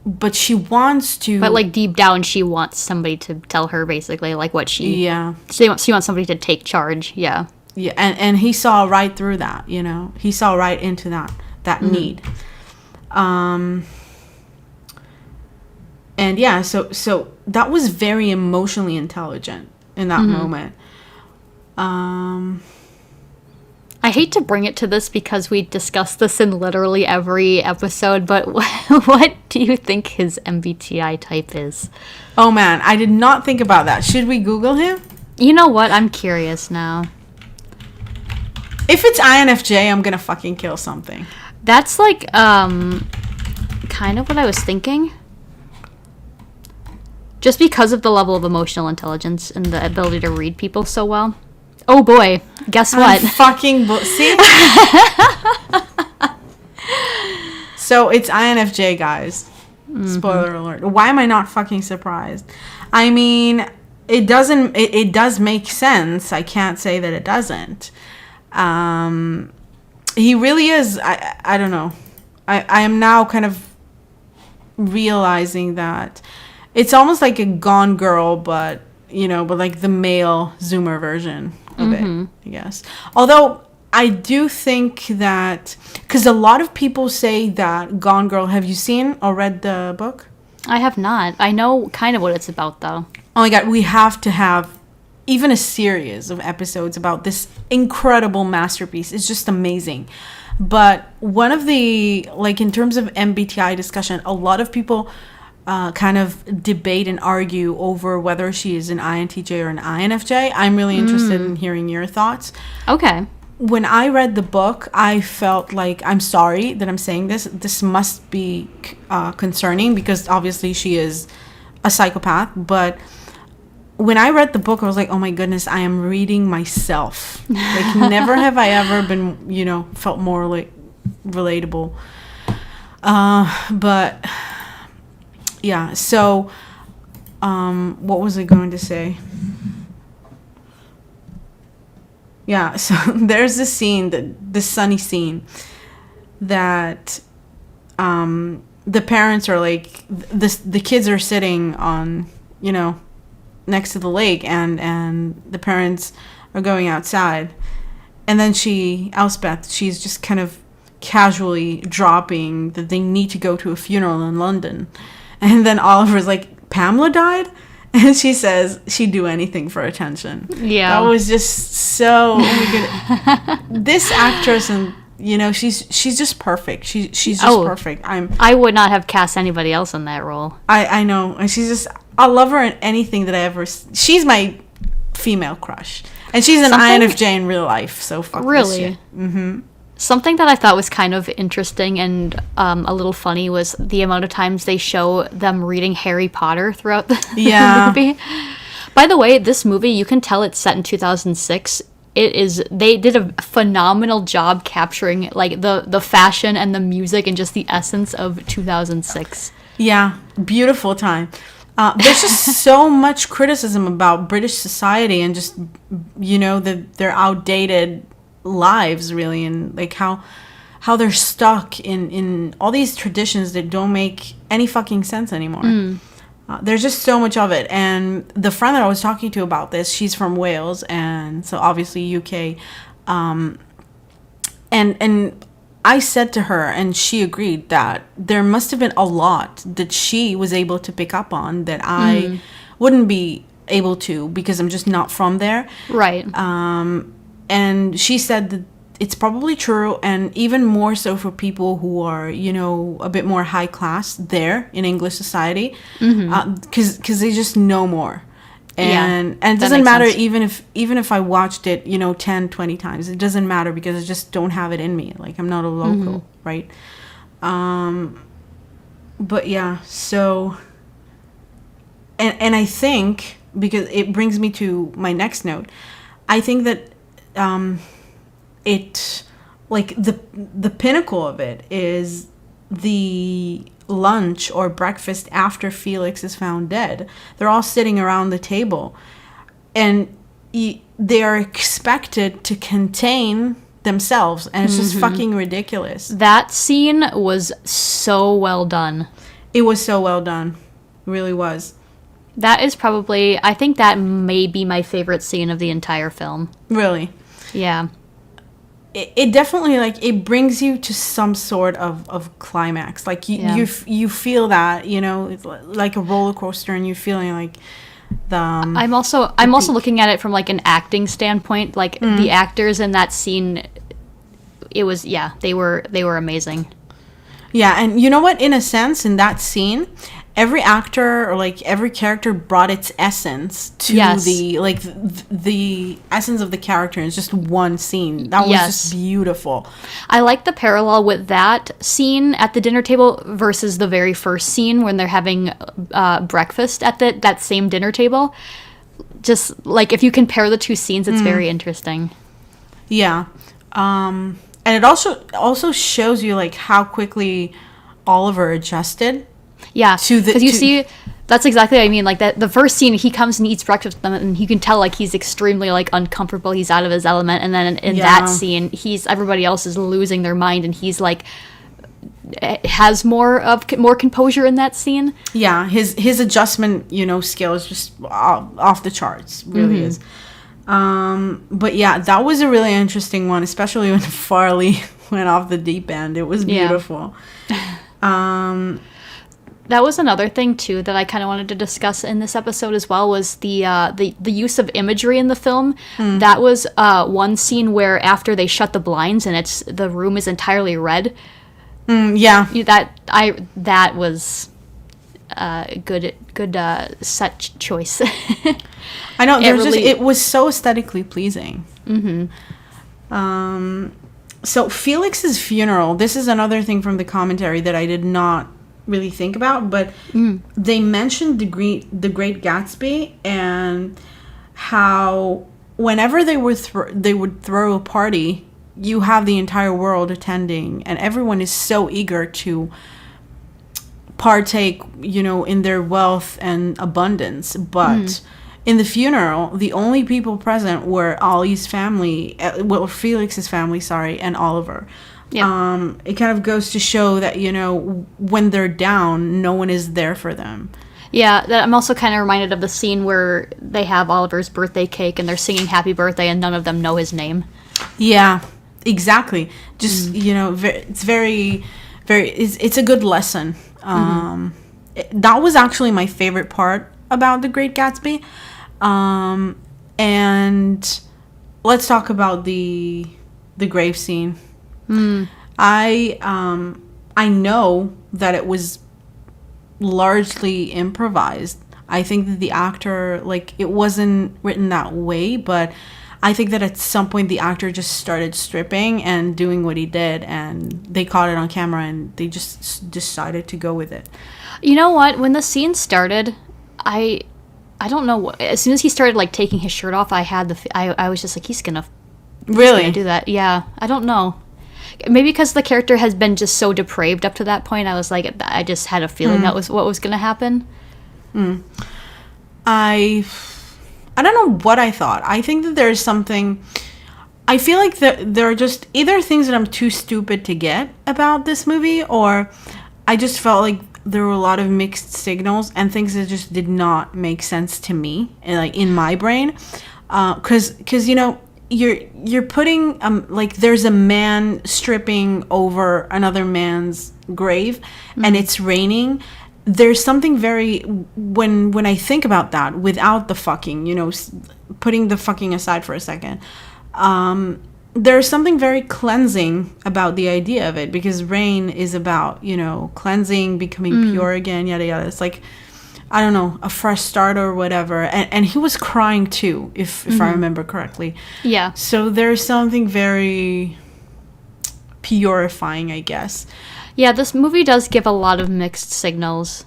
But she wants to. But like deep down, she wants somebody to tell her basically like what she. Yeah. She wants somebody to take charge. Yeah. Yeah, and he saw right through that. He saw right into that need. And yeah, so that was very emotionally intelligent in that moment. I hate to bring it to this because we discuss this in literally every episode, but what do you think his MBTI type is? Oh man, I did not think about that. Should we Google him? You know what? I'm curious now. If it's INFJ, I'm gonna fucking kill something. That's like, kind of what I was thinking. Just because of the level of emotional intelligence and the ability to read people so well. Oh boy, guess what? See? So it's INFJ, guys. Spoiler alert. Why am I not fucking surprised? I mean, it does make sense. I can't say that it doesn't. He really is. I don't know. I am now kind of realizing that it's almost like a Gone Girl, but like the male Zoomer version of it, I guess. Although I do think that, because a lot of people say that Gone Girl, have you seen or read the book? I have not. I know kind of what it's about, though. Oh my God, we have to have even a series of episodes about this incredible masterpiece. It's just amazing. But one of the, like in terms of MBTI discussion, a lot of people kind of debate and argue over whether she is an INTJ or an INFJ. I'm really interested in hearing your thoughts. Okay. When I read the book, I felt like, I'm sorry that I'm saying this. This must be concerning because obviously she is a psychopath. But when I read the book, I was like, oh my goodness, I am reading myself. Like never have I ever been, felt more like relatable. But yeah, so what was I going to say? Yeah, so there's this scene, this sunny scene, that the parents are like, the kids are sitting on, next to the lake, and the parents are going outside. And then Elspeth, she's just kind of casually dropping that they need to go to a funeral in London. And then Oliver's like, Pamela died? And she says she'd do anything for attention. Yeah. That was just so, oh my God. This actress, and she's just perfect. She's just perfect. I would not have cast anybody else in that role. I know. And she's just, I love her in anything that I ever, she's my female crush. And she's an INFJ in real life, so fuck this shit. Mm-hmm. Something that I thought was kind of interesting and a little funny was the amount of times they show them reading Harry Potter throughout the movie. By the way, this movie, you can tell it's set in 2006. They did a phenomenal job capturing like the fashion and the music and just the essence of 2006. Yeah, beautiful time. There's just so much criticism about British society and just, their outdated lives, really, and like how they're stuck in all these traditions that don't make any fucking sense anymore. There's just so much of it. And the friend that I was talking to about this, she's from Wales, and so obviously UK. And I said to her, and she agreed, that there must have been a lot that she was able to pick up on that I wouldn't be able to because I'm just not from there. Right. And she said that it's probably true, and even more so for people who are, you know, a bit more high class there in English society, because they just know more. And it doesn't matter sense. even if I watched it, you know, 10, 20 times. It doesn't matter because I just don't have it in me. Like, I'm not a local, right? But yeah, so and I think, because it brings me to my next note, I think that it, like, the pinnacle of it is the lunch or breakfast after Felix is found dead. They're all sitting around the table, and they are expected to contain themselves, and it's just fucking ridiculous. That scene was so well done. It was so well done. It really was. That is probably, I think that may be my favorite scene of the entire film. Really. Yeah. It definitely, like, it brings you to some sort of climax. Like, you feel that, you know, it's like a roller coaster, and you're feeling like the... I'm also looking at it from, like, an acting standpoint. Like, the actors in that scene, it was, they were amazing. Yeah, and you know what? In a sense, in that scene, every actor or, like, every character brought its essence to the essence of the character. It's just one scene. That was just beautiful. I like the parallel with that scene at the dinner table versus the very first scene when they're having breakfast at that same dinner table. Just, like, if you compare the two scenes, it's very interesting. Yeah. And it also shows you, like, how quickly Oliver adjusted. Yeah, because you see, that's exactly what I mean. Like, that the first scene, he comes and eats breakfast with them, and you can tell, like, he's extremely, like, uncomfortable. He's out of his element. And then in that scene, everybody else is losing their mind, and he's, like, has more composure in that scene. Yeah, his adjustment, you know, skill is just off the charts. Really is. But yeah, that was a really interesting one, especially when Farley went off the deep end. It was beautiful. That was another thing too that I kind of wanted to discuss in this episode as well, was the use of imagery in the film. That was one scene where after they shut the blinds and the room is entirely red. That was good set choice. I know, it was so aesthetically pleasing. So Felix's funeral, this is another thing from the commentary that I did not really think about, but they mentioned the Great Gatsby, and how whenever they would throw a party, you have the entire world attending, and everyone is so eager to partake, you know, in their wealth and abundance. But in the funeral, the only people present were Ollie's family, Felix's family, and Oliver. Yeah. It kind of goes to show that, you know, when they're down, no one is there for them. Yeah, I'm also kind of reminded of the scene where they have Oliver's birthday cake and they're singing happy birthday and none of them know his name. Yeah, exactly. Just, you know, it's very, very, it's a good lesson. That was actually my favorite part about The Great Gatsby. And let's talk about the grave scene. I know that it was largely improvised. I think that the actor, like, it wasn't written that way, but I think that at some point the actor just started stripping and doing what he did, and they caught it on camera and they just decided to go with it. You know what? When the scene started, I don't know. As soon as he started, like, taking his shirt off, I was just like, he's gonna do that. Yeah, I don't know. Maybe because the character has been just so depraved up to that point, I was like, I just had a feeling that was what was gonna happen. I don't know what I thought. I think that there's something. I feel like there are just either things that I'm too stupid to get about this movie, or I just felt like there were a lot of mixed signals and things that just did not make sense to me, like, in my brain, because you know, you're putting like, there's a man stripping over another man's grave, and it's raining. There's something very, when I think about that, without the fucking, you know, putting the fucking aside for a second, there's something very cleansing about the idea of it, because rain is about, cleansing, becoming pure again, yada yada. It's like, I don't know, a fresh start or whatever. And he was crying too, if I remember correctly. Yeah. So there's something very purifying, I guess. Yeah, this movie does give a lot of mixed signals.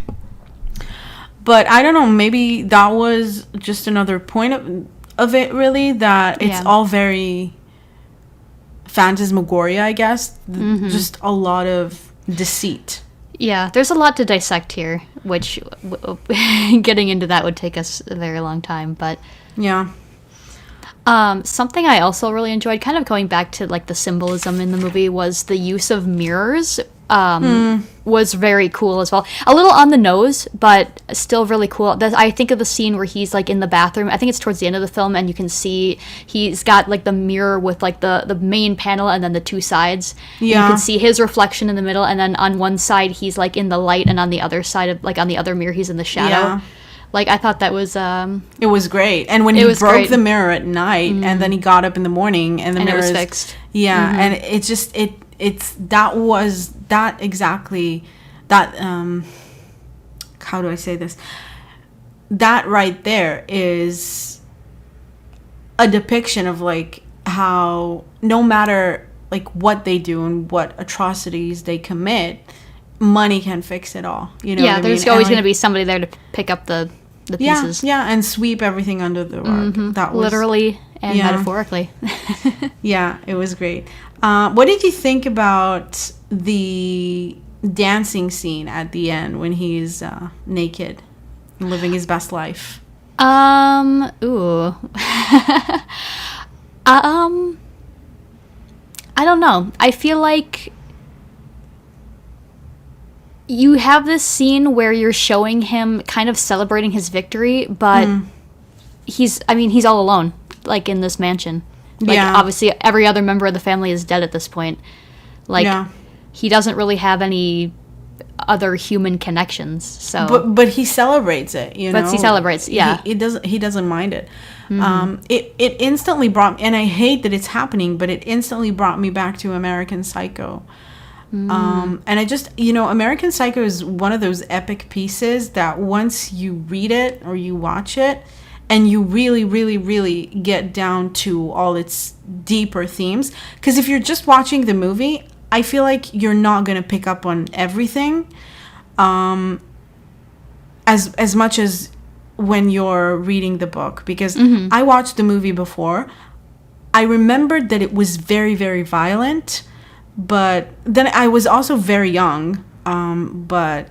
But I don't know, maybe that was just another point of it, really, that it's all very phantasmagoria, I guess. Just a lot of deceit. Yeah, there's a lot to dissect here, which getting into that would take us a very long time, but yeah. Something I also really enjoyed, kind of going back to like the symbolism in the movie, was the use of mirrors. Was very cool as well. A little on the nose, but still really cool. I think of the scene where he's like in the bathroom. I think it's towards the end of the film, and you can see he's got like the mirror with like the main panel and then the two sides. Yeah. You can see his reflection in the middle, and then on one side he's like in the light, and on the other side of like on the other mirror he's in the shadow. Yeah. Like, I thought that was it was great. And when he broke the mirror at night, and then he got up in the morning, and the mirror was fixed. Yeah, and it's just that exactly that how do I say this? That right there is a depiction of like how no matter like what they do and what atrocities they commit, money can fix it all. You know what I mean? There's always going to be somebody there to pick up the pieces. Yeah, and sweep everything under the rug. That was literally and metaphorically. Yeah, it was great. What did you think about the dancing scene at the end when he's naked, living his best life? Ooh. I don't know. I feel like you have this scene where you're showing him kind of celebrating his victory, but he's all alone, like in this mansion. Like, obviously every other member of the family is dead at this point. Like, he doesn't really have any other human connections. So, but he celebrates it, you know. But he celebrates, yeah. He doesn't mind it. It instantly brought, and I hate that it's happening, but it instantly brought me back to American Psycho. And I just, American Psycho is one of those epic pieces that once you read it or you watch it and you really, really, really get down to all its deeper themes. Because if you're just watching the movie, I feel like you're not going to pick up on everything as much as when you're reading the book. Because I watched the movie before. I remembered that it was very, very violent. But then I was also very young, but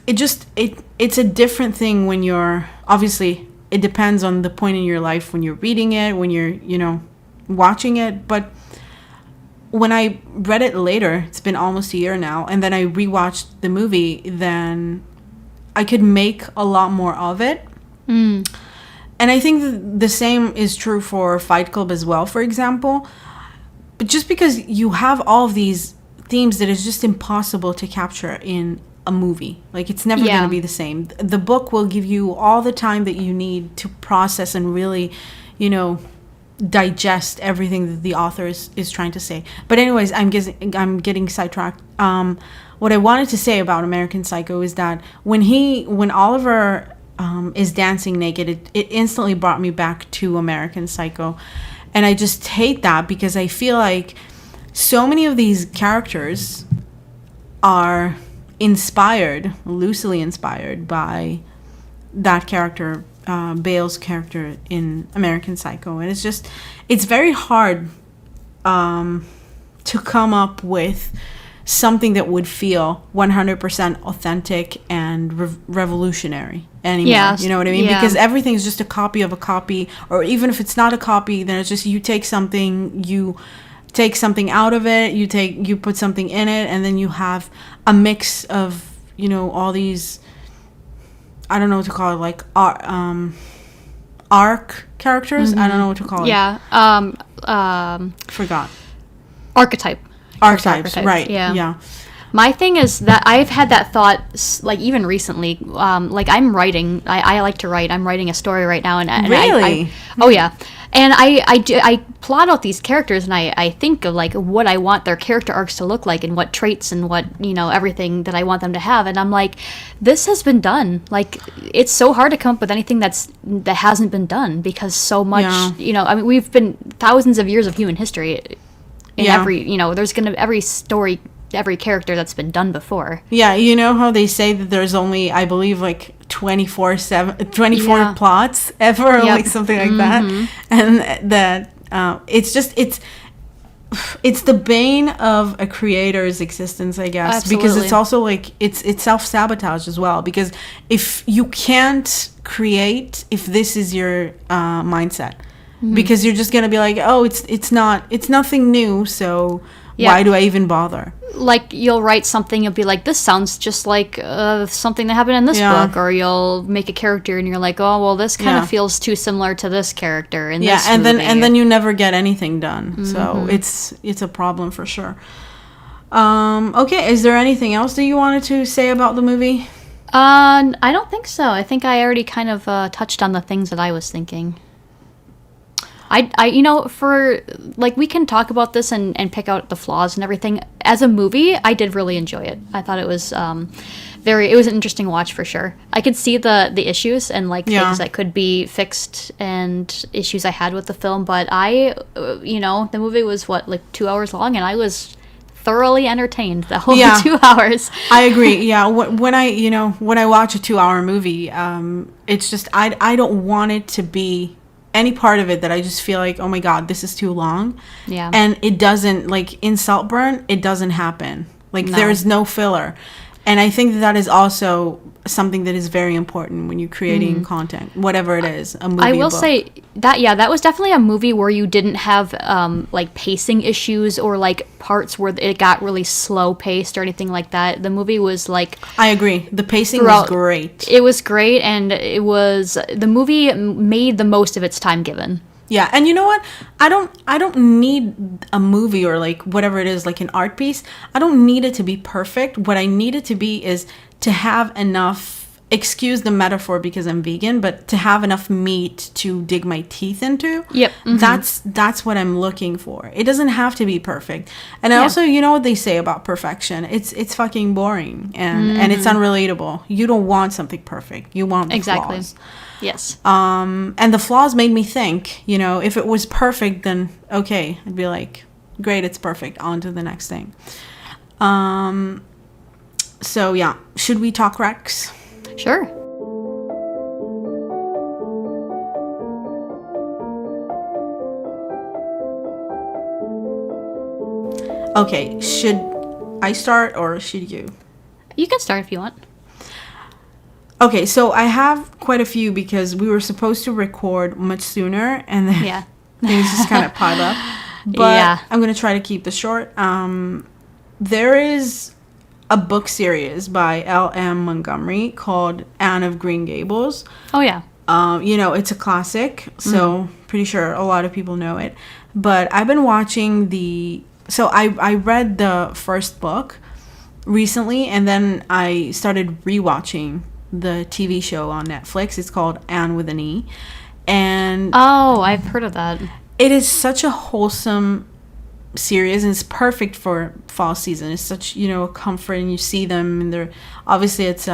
it's a different thing when you're, obviously, it depends on the point in your life when you're reading it, when you're, watching it. But when I read it later, it's been almost a year now, and then I rewatched the movie, then I could make a lot more of it. And I think the same is true for Fight Club as well, for example. But just because you have all of these themes that is just impossible to capture in a movie. Like, it's never going to be the same. The book will give you all the time that you need to process and really, digest everything that the author is trying to say. But anyways, I'm getting sidetracked. What I wanted to say about American Psycho is that when Oliver is dancing naked, it instantly brought me back to American Psycho. And I just hate that because I feel like so many of these characters are loosely inspired by that character, Bale's character in American Psycho. And it's very hard to come up with something that would feel 100% authentic and revolutionary anymore. Yeah, you know what I mean? Because everything's just a copy of a copy, or even if it's not a copy, then it's just you take something out of it, you put something in it, and then you have a mix of all these, I don't know what to call it, like arc characters. I don't know what to call it. Forgot. Archetypes, right? Yeah. My thing is that I've had that thought, like, even recently. Like, I'm writing. I like to write. I'm writing a story right now, and really, oh yeah. And I plot out these characters, and I think of like what I want their character arcs to look like and what traits and what, everything that I want them to have. And I'm like, this has been done. Like, it's so hard to come up with anything that hasn't been done, because so much, I mean, we've been thousands of years of human history in every, there's going to every story, every character that's been done before. Yeah, you know how they say that there's only, I believe, like 24 plots ever, like something like that, and that it's the bane of a creator's existence, I guess. Absolutely. Because it's also like it's self-sabotage as well, because if you can't create if this is your mindset, because you're just gonna be like, oh, it's nothing new, so why do I even bother? Like, you'll write something, you'll be like, this sounds just like something that happened in this book. Or you'll make a character and you're like, oh, well, this kind of feels too similar to this character in this movie. then you never get anything done. So it's a problem for sure. Okay, is there anything else that you wanted to say about the movie? I don't think so. I think I already kind of touched on the things that I was thinking. For, like, we can talk about this and pick out the flaws and everything. As a movie, I did really enjoy it. I thought it was it was an interesting watch for sure. I could see the issues and, like, things that could be fixed and issues I had with the film. But the movie was, 2 hours long, and I was thoroughly entertained the whole 2 hours. I agree. Yeah. When I watch a 2-hour movie, it's just, I don't want it to be any part of it that I just feel like, oh my God, this is too long. Yeah. And it doesn't, like in Saltburn, it doesn't happen. Like there's no filler. And I think that is also something that is very important when you're creating content, whatever it is, a movie. I will book. say that was definitely a movie where you didn't have like pacing issues or like parts where it got really slow paced or anything like that. The movie was like, I agree. The pacing was great. It was great, and the movie made the most of its time given. Yeah, and you know what? I don't need a movie or like whatever it is, like an art piece. I don't need it to be perfect. What I need it to be is to have enough, excuse the metaphor because I'm vegan, but to have enough meat to dig my teeth into. Yep. Mm-hmm. That's what I'm looking for. It doesn't have to be perfect. And also, you know what they say about perfection? It's fucking boring and it's unrelatable. You don't want something perfect. You want the flaws. Yes. And the flaws made me think, if it was perfect, then okay, I'd be like, great, it's perfect. On to the next thing. So yeah, should we talk Rex? Sure. Okay, should I start or should you? You can start if you want. Okay, so I have quite a few because we were supposed to record much sooner and then things just kind of piled up. But I'm going to try to keep this short. There is a book series by L.M. Montgomery called Anne of Green Gables. Oh, yeah. It's a classic, so pretty sure a lot of people know it. But I've been watching So I read the first book recently, and then I started rewatching the TV show on Netflix. It's called Anne with an E. And I've heard of that. It is such a wholesome series, and it's perfect for fall season. It's such, a comfort, and you see them, and they're obviously it's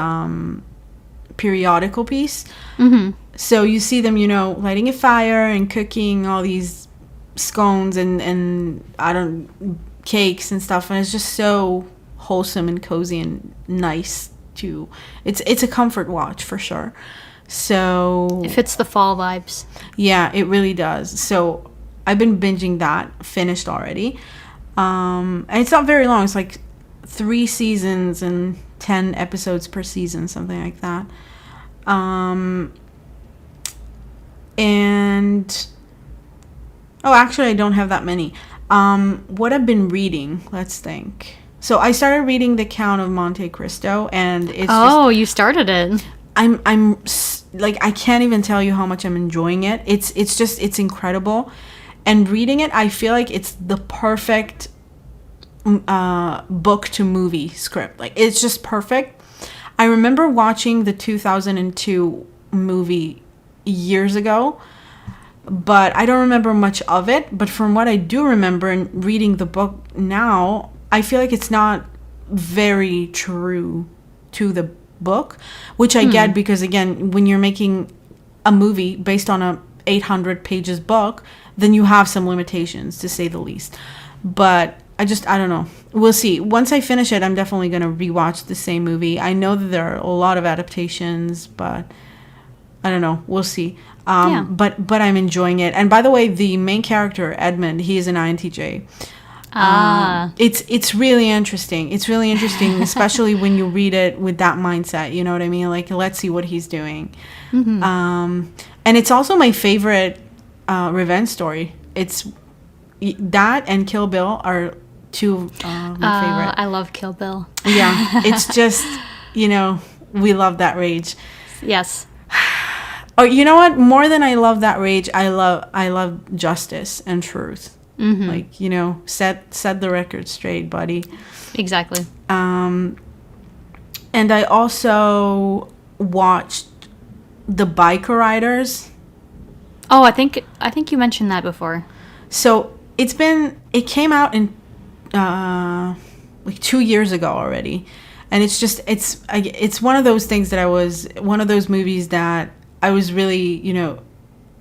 periodical piece. Mm-hmm. So you see them, lighting a fire and cooking all these scones and cakes and stuff, and it's just so wholesome and cozy and nice. It's a comfort watch for sure. So it fits the fall vibes. Yeah, it really does. So I've been binging that, finished already. And it's not very long. It's like 3 seasons and 10 episodes per season, something like that. Actually I don't have that many. What I've been reading, let's think. So I started reading The Count of Monte Cristo, and it's you started it. I'm like, I can't even tell you how much I'm enjoying it. It's incredible. And reading it, I feel like it's the perfect book to movie script. Like, it's just perfect. I remember watching the 2002 movie years ago, but I don't remember much of it. But from what I do remember and reading the book now, I feel like it's not very true to the book, which I get because, again, when you're making a movie based on a 800 pages book, then you have some limitations, to say the least. But I don't know. We'll see. Once I finish it, I'm definitely going to rewatch the same movie. I know that there are a lot of adaptations, but I don't know. We'll see. But I'm enjoying it. And by the way, the main character, Edmund, he is an INTJ. It's really interesting. It's really interesting, especially when you read it with that mindset. You know what I mean? Like, let's see what he's doing. And it's also my favorite revenge story. It's that and Kill Bill are two of my favorite. I love Kill Bill. Yeah, it's just, we love that rage. Yes. Oh, you know what? More than I love that rage, I love justice and truth. Like, set the record straight, buddy. Exactly. And I also watched The Biker Riders. Oh, I think you mentioned that before. So it came out in like 2 years ago already, and it's one of those things that one of those movies that I was really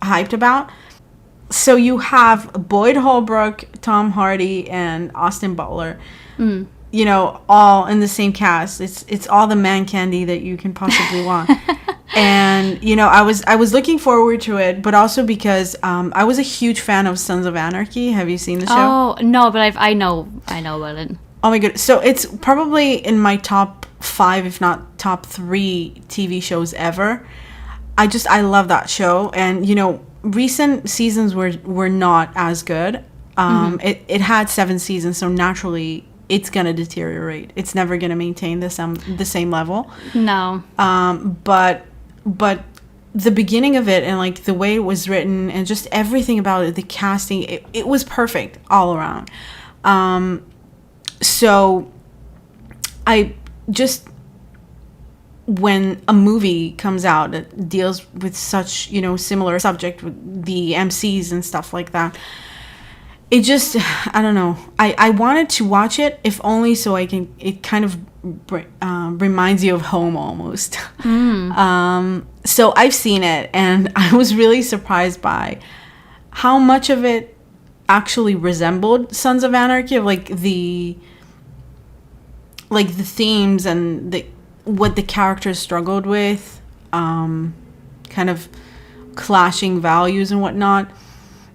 hyped about. So you have Boyd Holbrook, Tom Hardy, and Austin Butler, all in the same cast. It's all the man candy that you can possibly want. And I was looking forward to it, but also because I was a huge fan of Sons of Anarchy. Have you seen the show? Oh no, but I know about it. Oh my goodness! So it's probably in my top 5, if not top 3 TV shows ever. I love that show, and recent seasons were not as good. It had 7 seasons, so naturally it's gonna deteriorate. It's never gonna maintain the same level. No. But the beginning of it, and like the way it was written and just everything about it, the casting, it was perfect all around. So I just, when a movie comes out that deals with such, similar subject with the MCs and stuff like that, it just, I don't know. I wanted to watch it, if only so it kind of reminds you of home almost. So I've seen it, and I was really surprised by how much of it actually resembled Sons of Anarchy, of like the themes and what the characters struggled with, kind of clashing values and whatnot.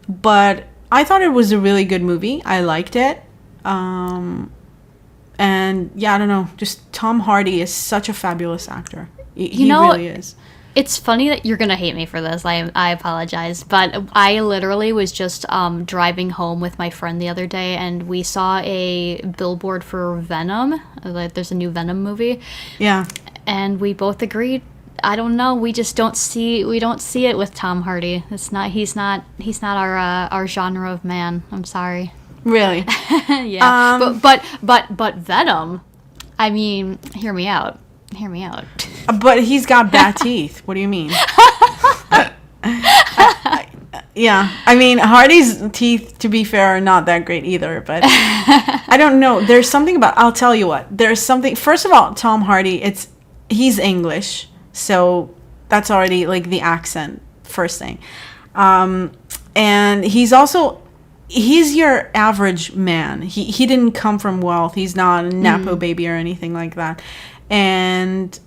But I thought it was a really good movie. I liked it. And yeah, I don't know. Just Tom Hardy is such a fabulous actor. He really is. It's funny that you're gonna hate me for this. I apologize, but I literally was just driving home with my friend the other day, and we saw a billboard for Venom. Like, there's a new Venom movie. Yeah. And we both agreed. I don't know. We just don't see it with Tom Hardy. He's not our genre of man. I'm sorry. Really? Yeah. But Venom. I mean, hear me out. But he's got bad teeth. What do you mean? Yeah. I mean, Hardy's teeth, to be fair, are not that great either. But I don't know. There's something about. I'll tell you what. There's something. First of all, Tom Hardy. He's English, so that's already like the accent. First thing, and he's your average man. He didn't come from wealth. He's not a Napo baby or anything like that. And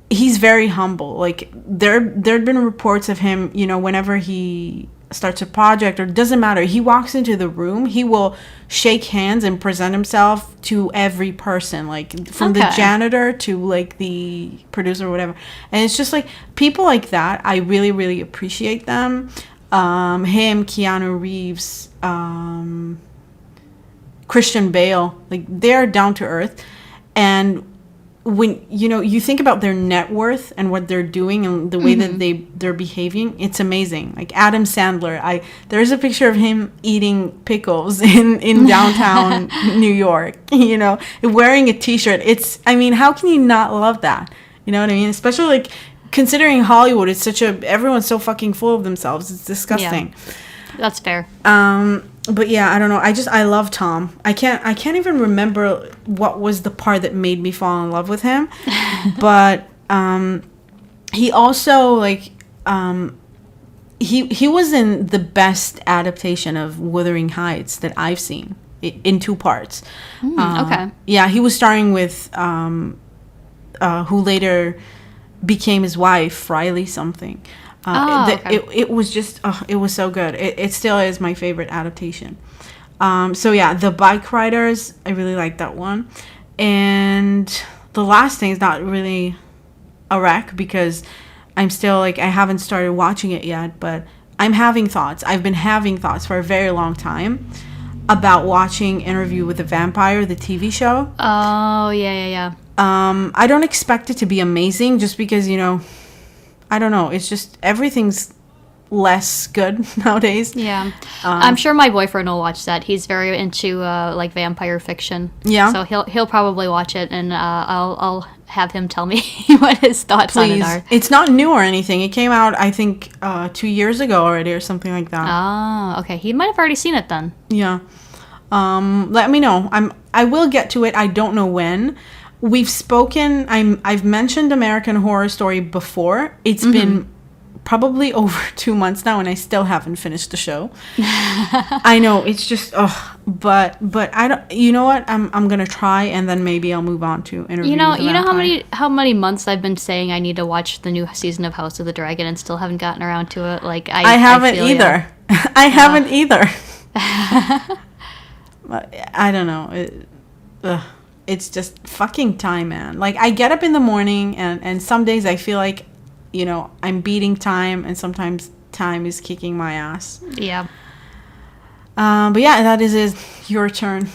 he's very humble. Like, there'd been reports of him, whenever he starts a project, or doesn't matter, he walks into the room, he will shake hands and present himself to every person, like from the janitor to like the producer or whatever. And it's just like people like that, I really, really appreciate them. Him, Keanu Reeves, Christian Bale, like, they're down to earth. And when you think about their net worth and what they're doing and the way that they're behaving, it's amazing. Like Adam Sandler, there's a picture of him eating pickles in downtown New York, wearing a t-shirt. How can you not love that? You know what I mean? Especially like considering Hollywood, it's everyone's so fucking full of themselves. It's disgusting. Yeah, that's fair. But yeah, I don't know. I love Tom. I can't even remember what was the part that made me fall in love with him. But he also he was in the best adaptation of Wuthering Heights that I've seen in 2 parts. Okay. Yeah, he was starring with who later became his wife, Riley something. Okay. It was just, it was so good. It still is my favorite adaptation. So yeah, The Bike Riders, I really like that one. And the last thing is not really a rec because I'm still I haven't started watching it yet, but I'm having thoughts. I've been having thoughts for a very long time about watching Interview with the Vampire, the TV show. Oh, yeah. I don't expect it to be amazing just because, I don't know. It's just everything's less good nowadays. Yeah. I'm sure my boyfriend will watch that. He's very into vampire fiction. Yeah. So he'll probably watch it, and I'll have him tell me what his thoughts on it are. It's not new or anything. It came out, I think, 2 years ago already or something like that. Oh, okay. He might have already seen it then. Yeah. Let me know. I will get to it. I don't know when. We've spoken. I've mentioned American Horror Story before. It's been probably over 2 months now, and I still haven't finished the show. I know it's just but I don't. You know what? I'm gonna try, and then maybe I'll move on to Interview. You know with the Vampire. how many months I've been saying I need to watch the new season of House of the Dragon and still haven't gotten around to it. I haven't either. I haven't either. I don't know. It's just fucking time, man. I get up in the morning, and some days I feel like, I'm beating time, and sometimes time is kicking my ass. Yeah. But yeah, that is your turn.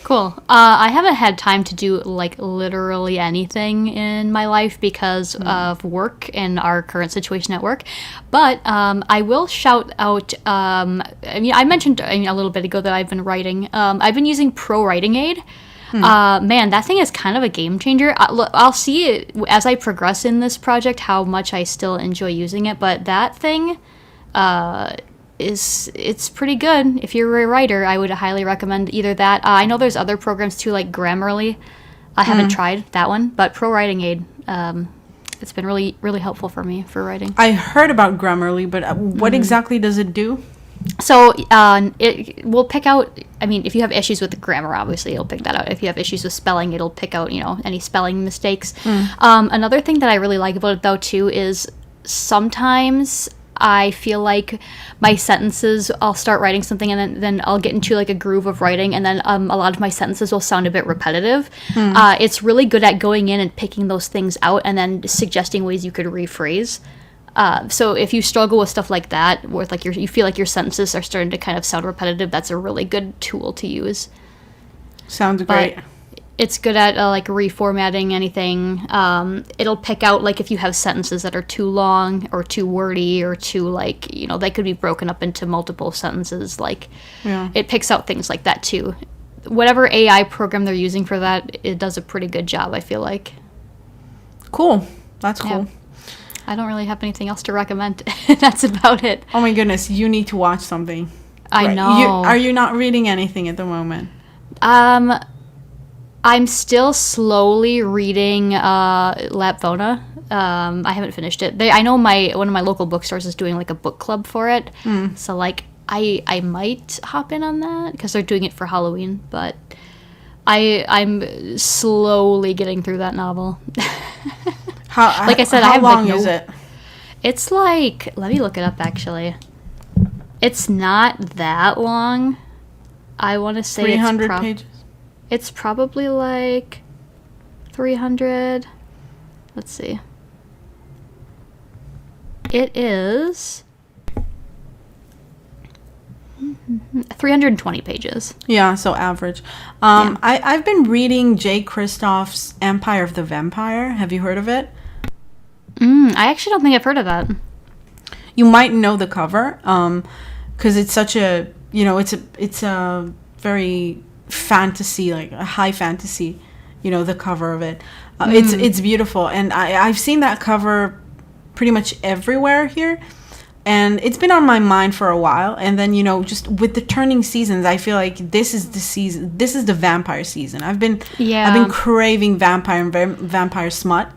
Cool. I haven't had time to do literally anything in my life because of work and our current situation at work. But I will shout out. I mentioned a little bit ago that I've been writing. I've been using Pro Writing Aid. Man, that thing is kind of a game changer. I'll see it as I progress in this project how much I still enjoy using it. But that thing it's pretty good. If you're a writer, I would highly recommend either that. I know there's other programs too, like Grammarly. I haven't tried that one, but Pro Writing Aid, it's been really, really helpful for me for writing. I heard about Grammarly, but what exactly does it do? So it will pick out, if you have issues with the grammar, obviously it'll pick that out. If you have issues with spelling, it'll pick out, any spelling mistakes. Another thing that I really like about it, though, too, is sometimes I feel like my sentences, I'll start writing something and then I'll get into a groove of writing, and then a lot of my sentences will sound a bit repetitive. It's really good at going in and picking those things out and then suggesting ways you could rephrase. So if you struggle with stuff like that, where you feel like your sentences are starting to kind of sound repetitive, that's a really good tool to use. Sounds great. But it's good at reformatting anything. It'll pick out if you have sentences that are too long or too wordy or too they could be broken up into multiple sentences. It picks out things like that too. Whatever AI program they're using for that, it does a pretty good job, I feel like. Cool. That's cool. Yeah. I don't really have anything else to recommend. That's about it. Oh my goodness, you need to watch something. I know. Are you not reading anything at the moment? I'm still slowly reading Lapvona. I haven't finished it. I know one of my local bookstores is doing a book club for it. So I might hop in on that because they're doing it for Halloween. But I'm slowly getting through that novel. Like I said, how long is it? It's let me look it up actually. It's not that long. I want to say 300 pages. It's probably 300. Let's see. It is 320 pages. Yeah, so average. I've been reading Jay Kristoff's Empire of the Vampire. Have you heard of it? I actually don't think I've heard of that. You might know the cover, because it's such a, it's a very fantasy, a high fantasy, the cover of it. It's beautiful, and I've seen that cover pretty much everywhere here. And it's been on my mind for a while. And then, just with the turning seasons, I feel like this is the season. This is the vampire season. I've been craving vampire and vampire smut.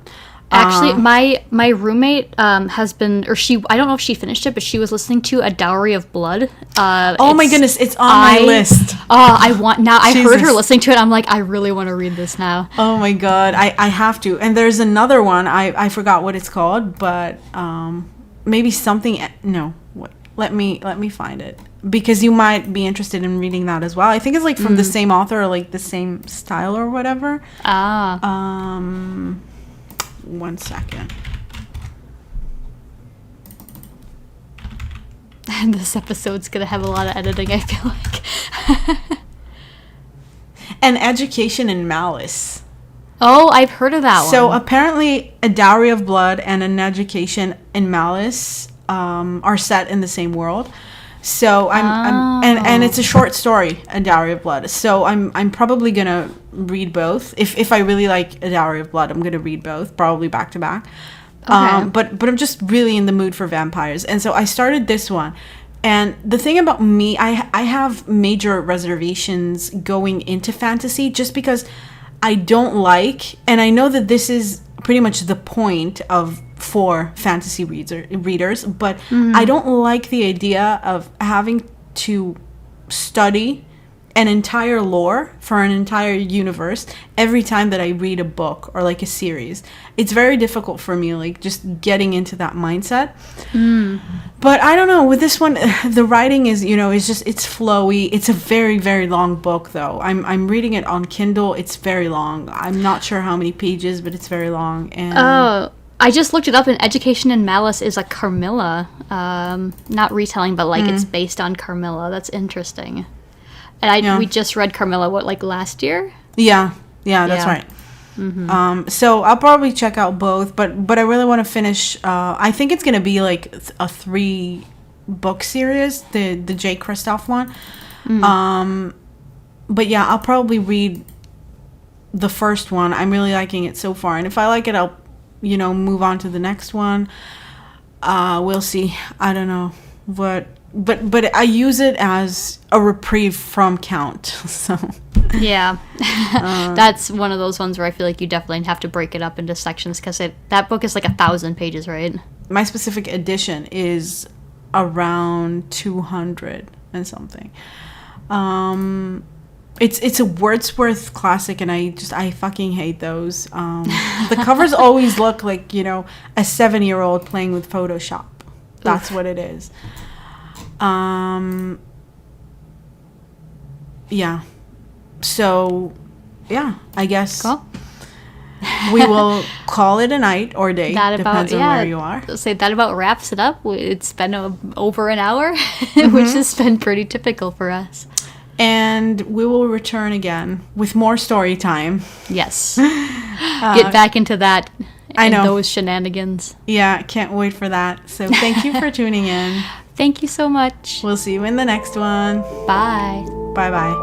Actually, my roommate has been, or I don't know if she finished it, but she was listening to A Dowry of Blood. Oh my goodness, it's on my list. I heard her listening to it. I'm like, I really want to read this now. Oh my God, I have to. And there's another one, I forgot what it's called, but maybe something, no, let me find it. Because you might be interested in reading that as well. I think it's like from the same author or like the same style or whatever. One second. And this episode's gonna have a lot of editing, I feel like. An Education in Malice. Oh, I've heard of that one. So apparently A Dowry of Blood and An Education in Malice are set in the same world. So and it's a short story, A Dowry of Blood. So I'm probably gonna read both. If I really like A Dowry of Blood, I'm gonna read both, probably back to back. Okay. But I'm just really in the mood for vampires, and so I started this one. And the thing about me, I have major reservations going into fantasy, just because I don't like, and I know that this is pretty much the point for fantasy readers, but I don't like the idea of having to study an entire lore for an entire universe every time that I read a book or like a series. It's very difficult for me, like just getting into that mindset. But I don't know, with this one, the writing is, it's flowy. It's a very, very long book though. I'm reading it on Kindle. It's very long. I'm not sure how many pages, but it's very long. And I just looked it up, and Education in Malice is a Carmilla, not retelling, but like it's based on Carmilla. That's interesting. And we just read Carmilla, last year? Yeah, that's right. So I'll probably check out both, but I really want to finish. I think it's gonna be like a 3-book series, the J. Kristoff one. But yeah, I'll probably read the first one. I'm really liking it so far, and if I like it, I'll move on to the next one. We'll see. I don't know what. But I use it as a reprieve from Count. So yeah, that's one of those ones where I feel like you definitely have to break it up into sections, because that book is like 1,000 pages, right? My specific edition is around 200 and something. It's a Wordsworth classic, and I fucking hate those. The covers always look like a 7-year-old playing with Photoshop. That's what it is. Yeah. So, yeah, I guess cool. We will call it a night or day. Depends on where you are. So that about wraps it up. It's been over an hour, which has been pretty typical for us. And we will return again with more story time. Yes. Get back into that. I know. Those shenanigans. Yeah, can't wait for that. So thank you for tuning in. Thank you so much. We'll see you in the next one. Bye. Bye-bye.